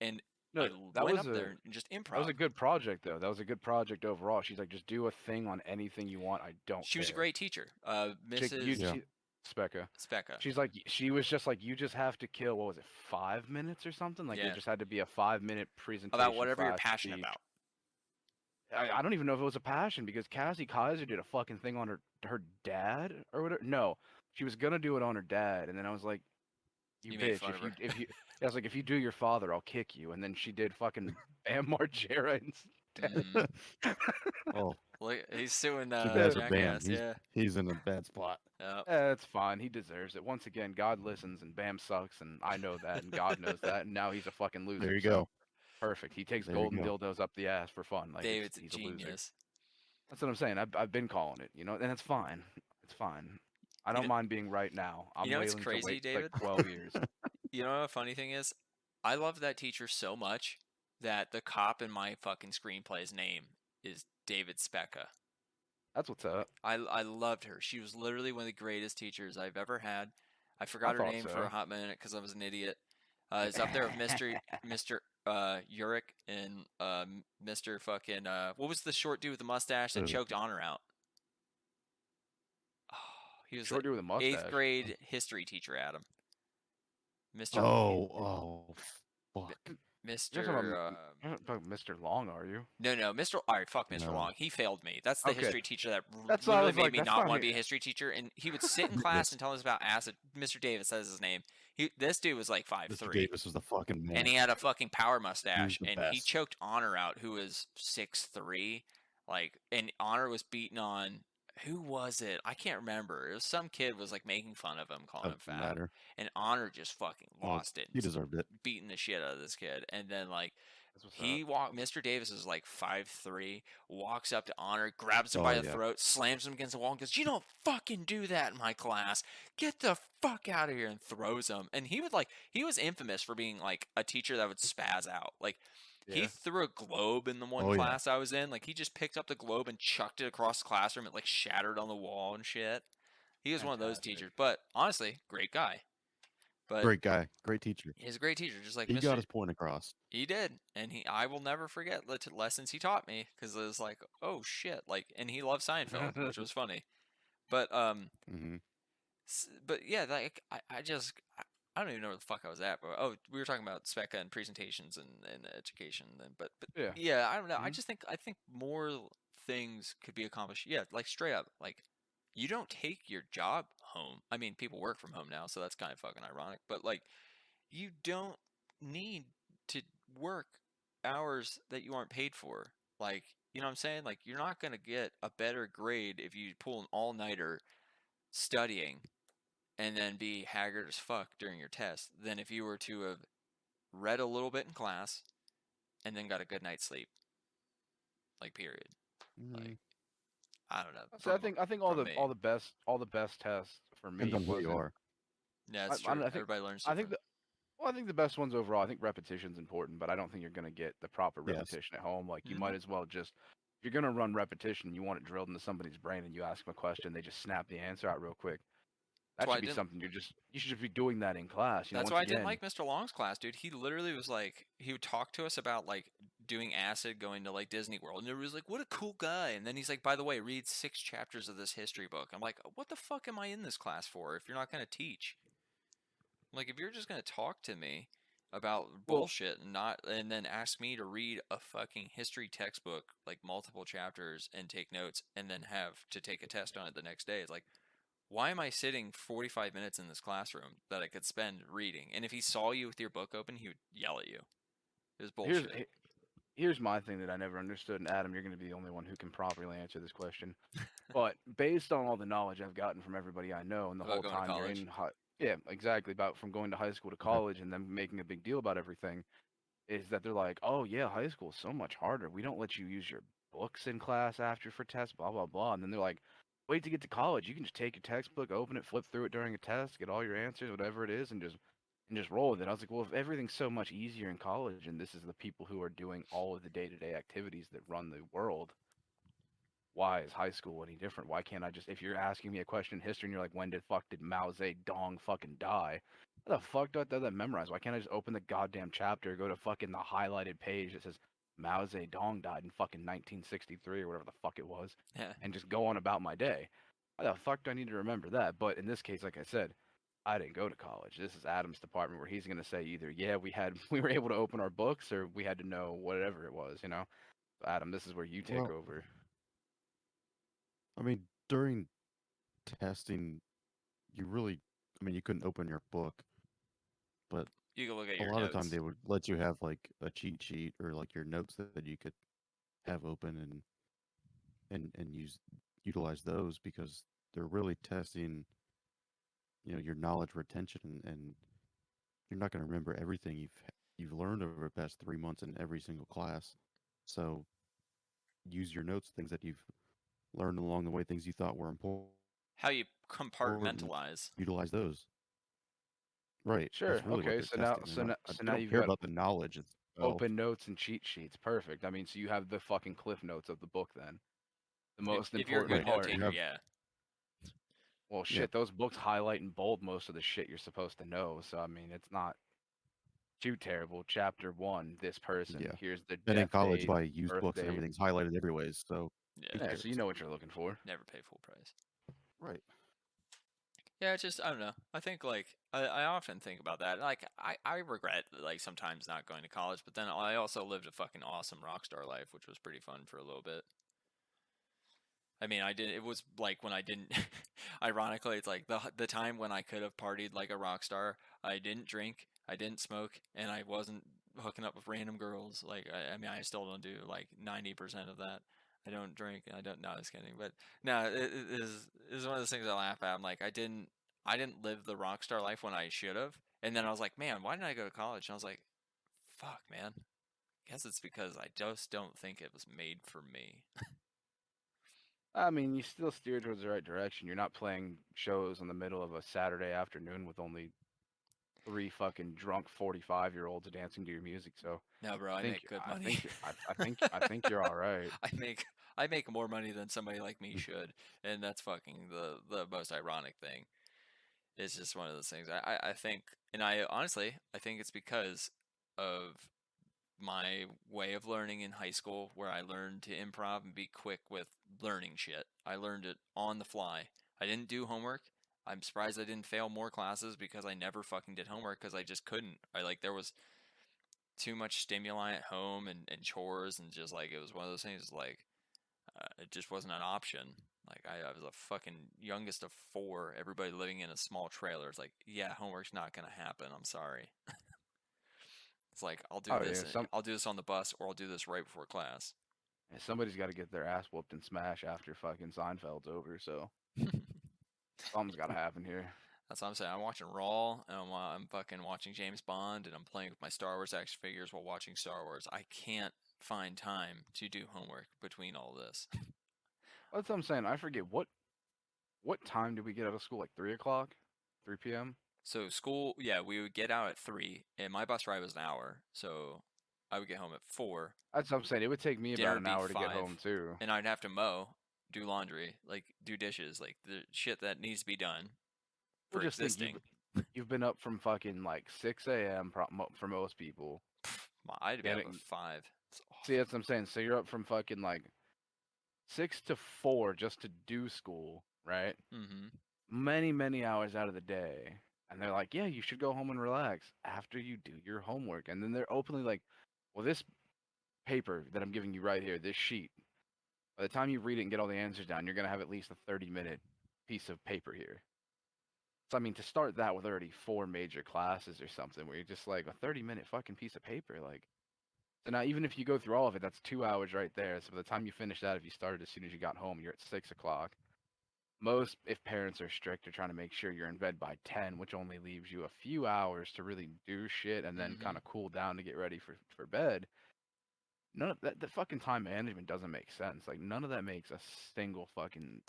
And No, I went up there and just improv. That was a good project, though. That was a good project overall. She's like, just do a thing on anything you want. I don't She care. was a great teacher. Mrs. Specca. Specca. She was just like, you just have to kill, what was it, 5 minutes or something? Like, it just had to be a 5-minute presentation. About whatever you're passionate about. I don't even know if it was a passion, because Cassie Kaiser did a fucking thing on her dad or whatever. No, she was gonna do it on her dad, and then I was like, you bitch, I was like, if you do your father, I'll kick you. And then she did fucking Bam Margera instead. Oh, Well, he's suing too bad for Jackass. Bam. He's in a bad spot. It's fine. He deserves it. Once again, God listens, and Bam sucks, and I know that, and God knows that, and now he's a fucking loser. There you go. Perfect. He takes There you golden go. dildos up the ass for fun. Like, David's he's a a loser. genius. That's what I'm saying. I've been calling it, and it's fine. It's fine. I don't mind being right now. I'm what's willing crazy, to wait David? like 12 years. You know what the funny thing is? I love that teacher so much that the cop in my fucking screenplay's name is David Specca. That's what's up. I loved her. She was literally one of the greatest teachers I've ever had. I forgot her name for a hot minute because I was an idiot. It's up there with Mr. Uric and Mr. fucking what was the short dude with the mustache that choked Honor out? Oh, he was short dude with a mustache. 8th grade history teacher, Adam. Mr. Fuck. You're not talking Mr. Long, are you? No, Mr. All right, fuck Mr. No. Long. He failed me. That's the history teacher that That's why I literally was made like, me that's not not want to me. be a history teacher. And he would sit in class and tell us about acid. Mr. Davis says his name. This dude was like 5'3". Mr. Davis was the fucking man. And he had a fucking power mustache. the And he best. choked Honor out, who was 6'3". Like, and Honor was beaten on. Who was it? I can't remember. It was some kid was like making fun of him, calling him Doesn't fat. matter. And Honor just fucking lost it. He deserved it. Beating the shit out of this kid. And then like That's what's He up. walked. Mr. Davis is like 5'3", walks up to Honor, grabs him Oh by the yeah. throat, slams him against the wall, and goes, "You don't fucking do that in my class. Get the fuck out of here!" and throws him. And he was infamous for being like a teacher that would spaz out. Like he Yeah. threw a globe in the one Oh yeah. class I was in. Like he just picked up the globe and chucked it across the classroom. It like shattered on the wall and shit. He was one of those Fantastic. teachers, but honestly, great guy. But Great guy. Great teacher. he's a great teacher, just like He got Mr. his point across. He did, and I will never forget the lessons he taught me because it was like, oh shit, like, and he loved Seinfeld, which was funny. But Hmm. but yeah, like I don't even know where the fuck I was at. But oh, we were talking about SPECA and presentations and education. Then, but Yeah. yeah, I don't know. I Mhm. just I think more things could be accomplished. Yeah, like straight up, like you don't take your job home. I mean, people work from home now, so that's kind of fucking ironic. But like, you don't need to work hours that you aren't paid for. Like, you know what I'm saying? Like, you're not going to get a better grade if you pull an all nighter studying and then be haggard as fuck during your test than if you were to have read a little bit in class and then got a good night's sleep. Like, period. Like, I don't know. So I think all from me. the best tests for me Depends on who you wasn't. are. Yeah, I, it's I, true. don't- I think Everybody learns I think different. well, I think the best ones overall. I think repetition's important, but I don't think you're gonna get the proper Yes. repetition at home. Like you Mhm. might as well just if you're gonna run repetition, and you want it drilled into somebody's brain, and you ask them a question, they just snap the answer out real quick. That's That why I should be didn't. something you should just be doing that in class. That's Once why I didn't again, like Mr. Long's class, dude. He literally was like, he would talk to us about like doing acid, going to like Disney World, and it was like, what a cool guy. And then he's like, by the way, read 6 chapters of this history book. I'm like, what the fuck am I in this class for if you're not gonna teach? Like, if you're just gonna talk to me about well, bullshit and not, and then ask me to read a fucking history textbook, like multiple chapters, and take notes, and then have to take a test on it the next day, it's like, why am I sitting 45 minutes in this classroom that I could spend reading? And if he saw you with your book open, he would yell at you. It was here's bullshit. here's my thing that I never understood, and Adam, you're gonna be the only one who can properly answer this question. But based on all the knowledge I've gotten from everybody I know, and the About whole going to time you're college. in yeah, exactly, about from going to high school to college and then making a big deal about everything, is that they're like, oh yeah, high school is so much harder. We don't let you use your books in class after for tests, blah blah blah. And then they're like, wait to get to college, you can just take your textbook, open it, flip through it during a test, get all your answers, whatever it is, and just roll with it. I was like, well, if everything's so much easier in college, and this is the people who are doing all of the day-to-day activities that run the world, why is high school any different? Why can't I just, if you're asking me a question in history and you're like, when did Mao Zedong fucking die? How the fuck do I have that memorized? Why can't I just open the goddamn chapter, go to fucking the highlighted page that says Mao Zedong died in fucking 1963 or whatever the fuck it was, Yeah. and just go on about my day? Why the fuck do I need to remember that? But in this case, like I said, I didn't go to college. This is Adam's department where he's gonna say either, yeah, we were able to open our books, or we had to know whatever it was, you know? So Adam, this is where you take Well, over. I mean, during testing, you really, I mean, you couldn't open your book, but You can look at a your lot of the time notes. they would let you have like a cheat sheet or like your notes that you could have open and utilize those because they're really testing, your knowledge retention and you're not going to remember everything you've learned over the past 3 months in every single class. So use your notes, things that you've learned along the way, things you thought were important, How you compartmentalize. utilize those. Right. Sure. That's really what Okay. they're testing. They're not. So They now don't you've care got about the knowledge itself. open notes and cheat sheets. Perfect. I mean, so you have the fucking cliff notes of the book then. The most If you're a important good Right. part. note You taker, have. yeah. Well, Yeah. shit, those books highlight and bold most of the shit you're supposed to know. So I mean, it's not too terrible. Chapter 1, this person. Yeah. Here's the And in death college, date, by used birth books and date. everything's highlighted everyways. So who Yeah. Yeah, so you cares? know what you're looking for. Never pay full price. Right. Yeah, it's just I don't know. I think like I often think about that. Like I regret like sometimes not going to college, but then I also lived a fucking awesome rock star life, which was pretty fun for a little bit. I mean, I did. It was like when I didn't. Ironically, it's like the time when I could have partied like a rock star. I didn't drink, I didn't smoke, and I wasn't hooking up with random girls. Like I mean, I still don't do like 90% of that. I don't drink, and I don't. No, I was kidding. But no, it is one of those things I laugh at. I'm like, I didn't live the rock star life when I should have. And then I was like, man, why didn't I go to college? And I was like, fuck, man. guess it's because I just don't think it was made for me. I mean, you still steer towards the right direction. You're not playing shows in the middle of a Saturday afternoon with only 3 fucking drunk 45-year-olds dancing to your music. So No, bro, I I think make good I money. think you're, I think you're all right. I make more money than somebody like me should, and that's fucking the most ironic thing. It's just one of those things. I think, and I honestly, I think it's because of my way of learning in high school, where I learned to improv and be quick with learning shit. I learned it on the fly. I didn't do homework. I'm surprised I didn't fail more classes because I never fucking did homework because I just couldn't. There was too much stimuli at home and chores, and just like it was one of those things like it just wasn't an option. Like I was a fucking youngest of four, everybody living in a small trailer. It's like, yeah, homework's not gonna happen. I'm sorry. It's like Oh yeah, I'll do this on the bus, or I'll do this right before class. somebody's got to get their ass whooped and smash after fucking Seinfeld's over. So something's got to happen here. That's what I'm saying. I'm watching Raw, and I'm fucking watching James Bond, and I'm playing with my Star Wars action figures while watching Star Wars. I can't find time to do homework between all this. That's what I'm saying. I forget what time did we get out of school? Like 3 o'clock, 3 p.m. So school, yeah, we would get out at 3, and my bus ride was an hour, so I would get home at 4. That's what I'm saying. It would take me Dinner about would an be hour to get 5, home too. and I'd have to mow, do laundry, like do dishes, like the shit that needs to be done Well, for just think existing. you've been up from fucking like 6 a.m. For most people. I'd be up at Getting 5. It's See, that's what I'm saying. So you're up from fucking like 6 to 4 just to do school, right? Mm-hmm. Many hours out of the day. And they're like, yeah, you should go home and relax after you do your homework. And then they're openly like, well, this paper that I'm giving you right here, this sheet, by the time you read it and get all the answers down, you're going to have at least a 30-minute piece of paper here. So, I mean, to start that with already 4 major classes or something, where you're just like, a 30-minute fucking piece of paper, like, so now even if you go through all of it, that's 2 hours right there. So by the time you finish that, if you started as soon as you got home, you're at 6 o'clock. Most, if parents are strict, are trying to make sure you're in bed by 10, which only leaves you a few hours to really do shit and then Mhm. kind of cool down to get ready for bed. None of that, the fucking time management doesn't make sense. Like none of that makes a single fucking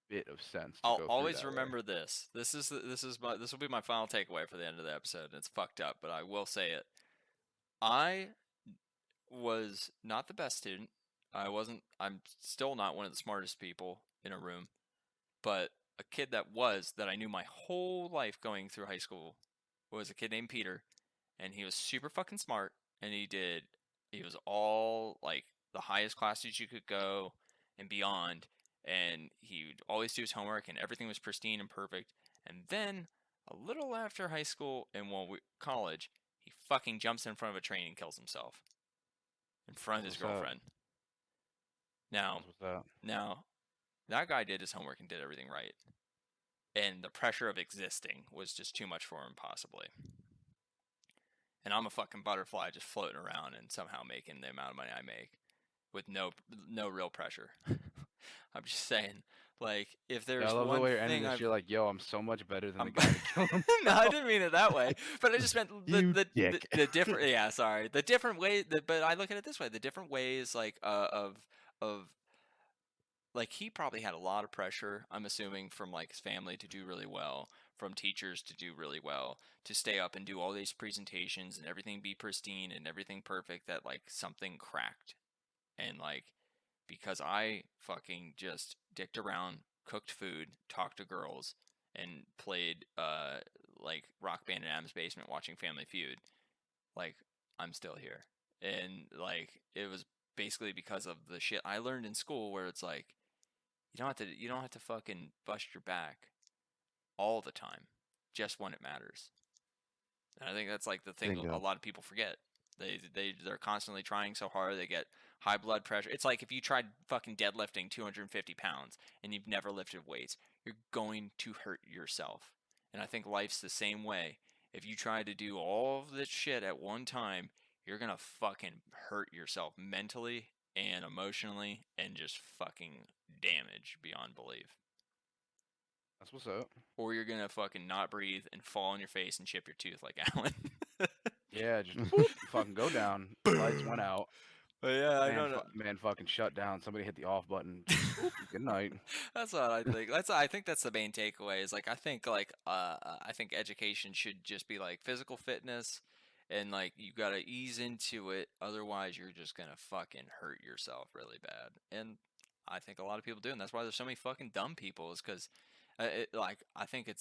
bit of sense to I'll go through always that way. remember this. This will be my final takeaway for the end of the episode. And it's fucked up, but I will say it. I was not the best student. I'm still not one of the smartest people in a room, but a kid that I knew my whole life going through high school was a kid named Peter, and he was super fucking smart, and he was all like the highest classes you could go and beyond, and he would always do his homework, and everything was pristine and perfect. And then a little after high school and college, he fucking jumps in front of a train and kills himself in front of his What's that? girlfriend. Now, What's that? now that guy did his homework and did everything right, and the pressure of existing was just too much for him, possibly. And I'm a fucking butterfly just floating around and somehow making the amount of money I make with no real pressure. I'm just saying, like, if Yeah, I there's love the one way you're ending thing this. I've You're like, yo, I'm so much better than the I'm guy that killed him. no, I didn't mean it that way. But I just meant You dick. the different. Yeah, sorry. The different way. But I look at it this way: the different ways, like of like he probably had a lot of pressure. I'm assuming from like his family to do really well, from teachers to do really well, to stay up and do all these presentations and everything be pristine and everything perfect. That like something cracked, and like because I fucking just dicked around, cooked food, talked to girls, and played like Rock Band in Adam's basement watching Family Feud, like I'm still here. And like it was basically because of the shit I learned in school where it's like you don't have to fucking bust your back all the time, just when it matters. And I think that's like the thing a Bingo. lot of people forget. They're constantly trying so hard. They get high blood pressure. It's like if you tried fucking deadlifting 250 pounds and you've never lifted weights, you're going to hurt yourself. And I think life's the same way. If you try to do all of this shit at one time, you're gonna fucking hurt yourself mentally and emotionally and just fucking damage beyond belief. That's what's up. Or you're gonna fucking not breathe and fall on your face and chip your tooth like Alan. Yeah, just boop, fucking go down. Lights went out. But yeah, I don't know. Man fucking shut down. Somebody hit the off button. Just boop, good night. That's what I think. I think that's the main takeaway. Is like I think education should just be like physical fitness, and like you gotta ease into it. Otherwise, you're just gonna fucking hurt yourself really bad. And I think a lot of people do, and that's why there's so many fucking dumb people. Is because, I think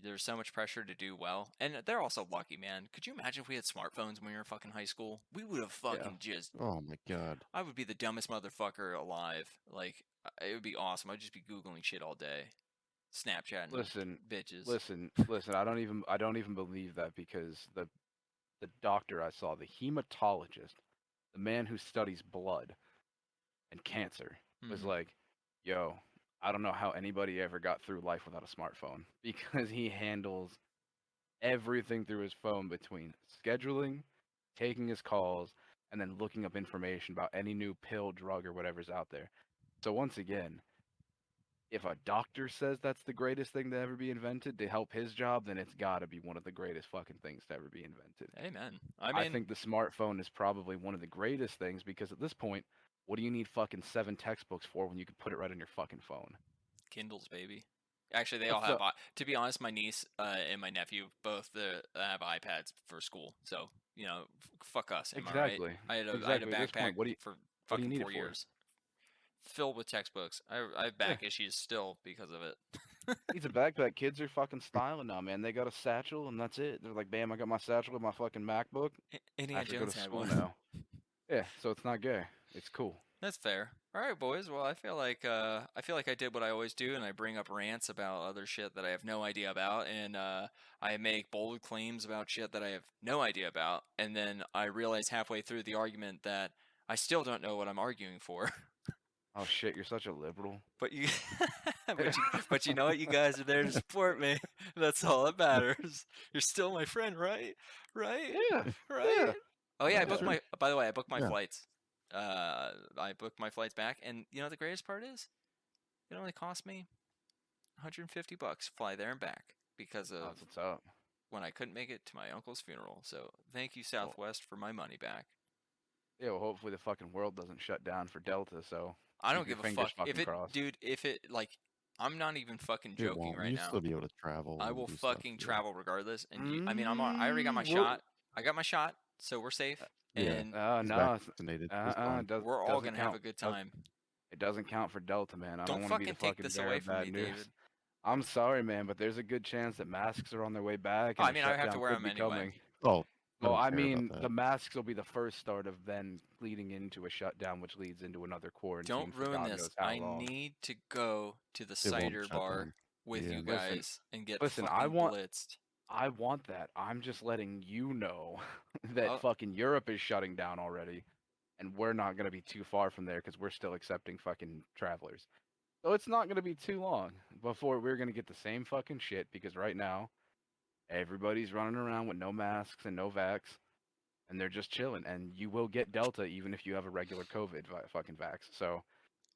there's so much pressure to do well, and they're also lucky, man. Could you imagine if we had smartphones when we were in fucking high school? We would have fucking just. Oh my god. I would be the dumbest motherfucker alive. Like, it would be awesome. I'd just be googling shit all day, Snapchatting Listen, bitches. listen. I don't even believe that because the doctor I saw, the hematologist, the man who studies blood and cancer, was Mhm. like, "Yo, I don't know how anybody ever got through life without a smartphone because he handles everything through his phone between scheduling, taking his calls, and then looking up information about any new pill, drug, or whatever's out there." So once again, if a doctor says that's the greatest thing to ever be invented to help his job, then it's got to be one of the greatest fucking things to ever be invented. Amen. I I mean, think the smartphone is probably one of the greatest things because at this point, what do you need fucking 7 textbooks for when you could put it right on your fucking phone? Kindles, baby. Actually, they all What's have. up? To be honest, my niece and my nephew both have iPads for school. So fuck us. Am I right? Exactly. I had a Exactly. At this backpack point, what do you for what do you fucking need it 4 for? years, filled with textbooks. I have back issues still because of it. Needs a backpack. Kids are fucking styling now, man. They got a satchel and that's it. They're like, bam, I got my satchel with my fucking MacBook. I Indiana have to go Jones to had school one. now. Yeah, so it's not gay. It's cool. That's fair. All right, boys. Well, I feel like I did what I always do, and I bring up rants about other shit that I have no idea about, and I make bold claims about shit that I have no idea about, and then I realize halfway through the argument that I still don't know what I'm arguing for. Oh shit, you're such a liberal. But but you know what? You guys are there to support me. That's all that matters. You're still my friend, right? Right? Yeah. Right? Yeah. Oh yeah, I Yeah. booked my. By the way, I booked my Yeah. flights. I booked my flights back, and you know what the greatest part is? It only cost me $150 fly there and back because Oh, of that's what's up. when I couldn't make it to my uncle's funeral. So thank you, Well, Southwest, for my money back. yeah, well, hopefully the fucking world doesn't shut down for Delta, so I keep don't your give a fingers fuck if fucking it, crossed. dude. If it like, I'm not even fucking It joking won't. right You'll now. still be able to travel. I and will do stuff, fucking yeah. travel regardless. And I already got my Well, shot. I got my shot, so we're safe. Yeah. And He's no, vaccinated. He's fine. we're all doesn't gonna have count. a good time. It doesn't count for Delta, man. I Don't don't want to be the fucking take fucking this bearer away of from bad me, news. David. I'm sorry, man, but there's a good chance that masks are on their way back, Oh, and I a mean, I have to shutdown wear could them be anyway. coming. Oh, I Well, don't I care mean, about the that. masks will be the first start of then leading into a shutdown, which leads into another quarantine Don't for ruin God this. knows how I long. need to go to the It won't cider shut bar down. with Yeah. you Listen, guys and get listen, fucking blitzed. I want that. I'm just letting you know that I'll- fucking Europe is shutting down already, and we're not gonna be too far from there because we're still accepting fucking travelers. So it's not gonna be too long before we're gonna get the same fucking shit because right now everybody's running around with no masks and no vax, and they're just chilling. And you will get Delta even if you have a regular COVID fucking vax. So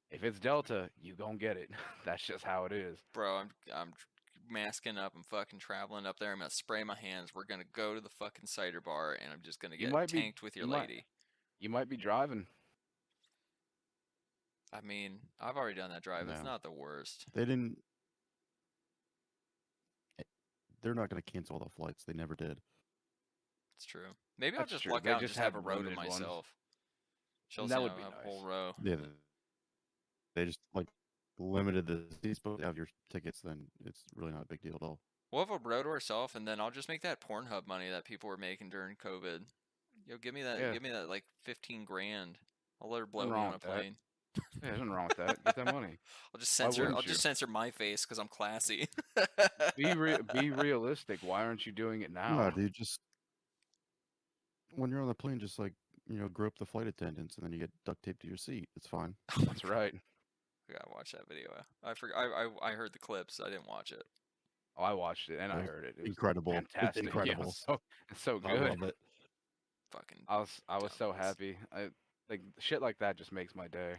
if it's Delta, you gonna get it. That's just how it is. Bro, I'm masking up. I'm fucking traveling up there. I'm gonna spray my hands. We're gonna go to the fucking cider bar, and I'm just gonna You get might be tanked with your you might lady. you might be driving. I mean, I've already done that drive. It's No. not the worst. They didn't. They're not going to cancel all the flights. They never did. It's true. Maybe I'll That's just true. luck They out and just just have a have row to limited ones. myself. That Chelsea, would I'll be have a whole nice. row. Yeah. They just limited the seats, but if you have your tickets, then it's really not a big deal at all. We'll have a row to ourselves, and then I'll just make that Pornhub money that people were making during COVID. Yo, give me that. Yeah. Give me that like 15 grand. I'll let her blow Nothing me wrong on a with that. plane. Yeah, there's nothing wrong with that. Get that money. I'll just Why censor. I'll wouldn't just you? censor my face because I'm classy. Be realistic. Why aren't you doing it No, now? dude, just when you're on the plane, just grow up the flight attendants, and then you get duct taped to your seat. It's fine. That's right. I gotta watch that video. I forgot. I heard the clips. I didn't watch it. Oh, I watched it and I It was heard it. It was incredible. It's fantastic. Yeah, incredible. it's so I good. love it. Fucking. I was so dumbass. happy. Like shit like that just makes my day.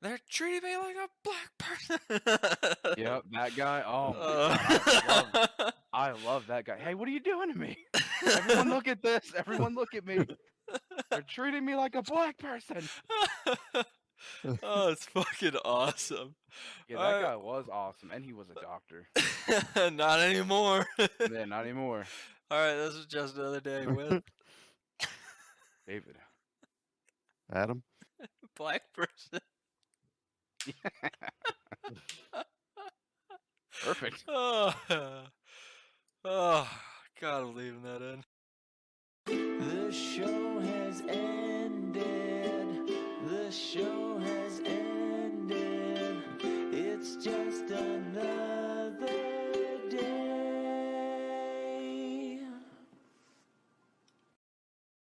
They're treating me like a black person. Yep, that guy. Oh my Uh, god, I love that guy. Hey, what are you doing to me? Everyone look at this. Everyone look at me. They're treating me like a black person. Oh, it's fucking awesome. Yeah, that guy was awesome, and he was a doctor. Not anymore. Yeah, not anymore. All right, this is just another day with David. Adam? black person. Perfect. Oh, oh, God, I'm leaving that in. This show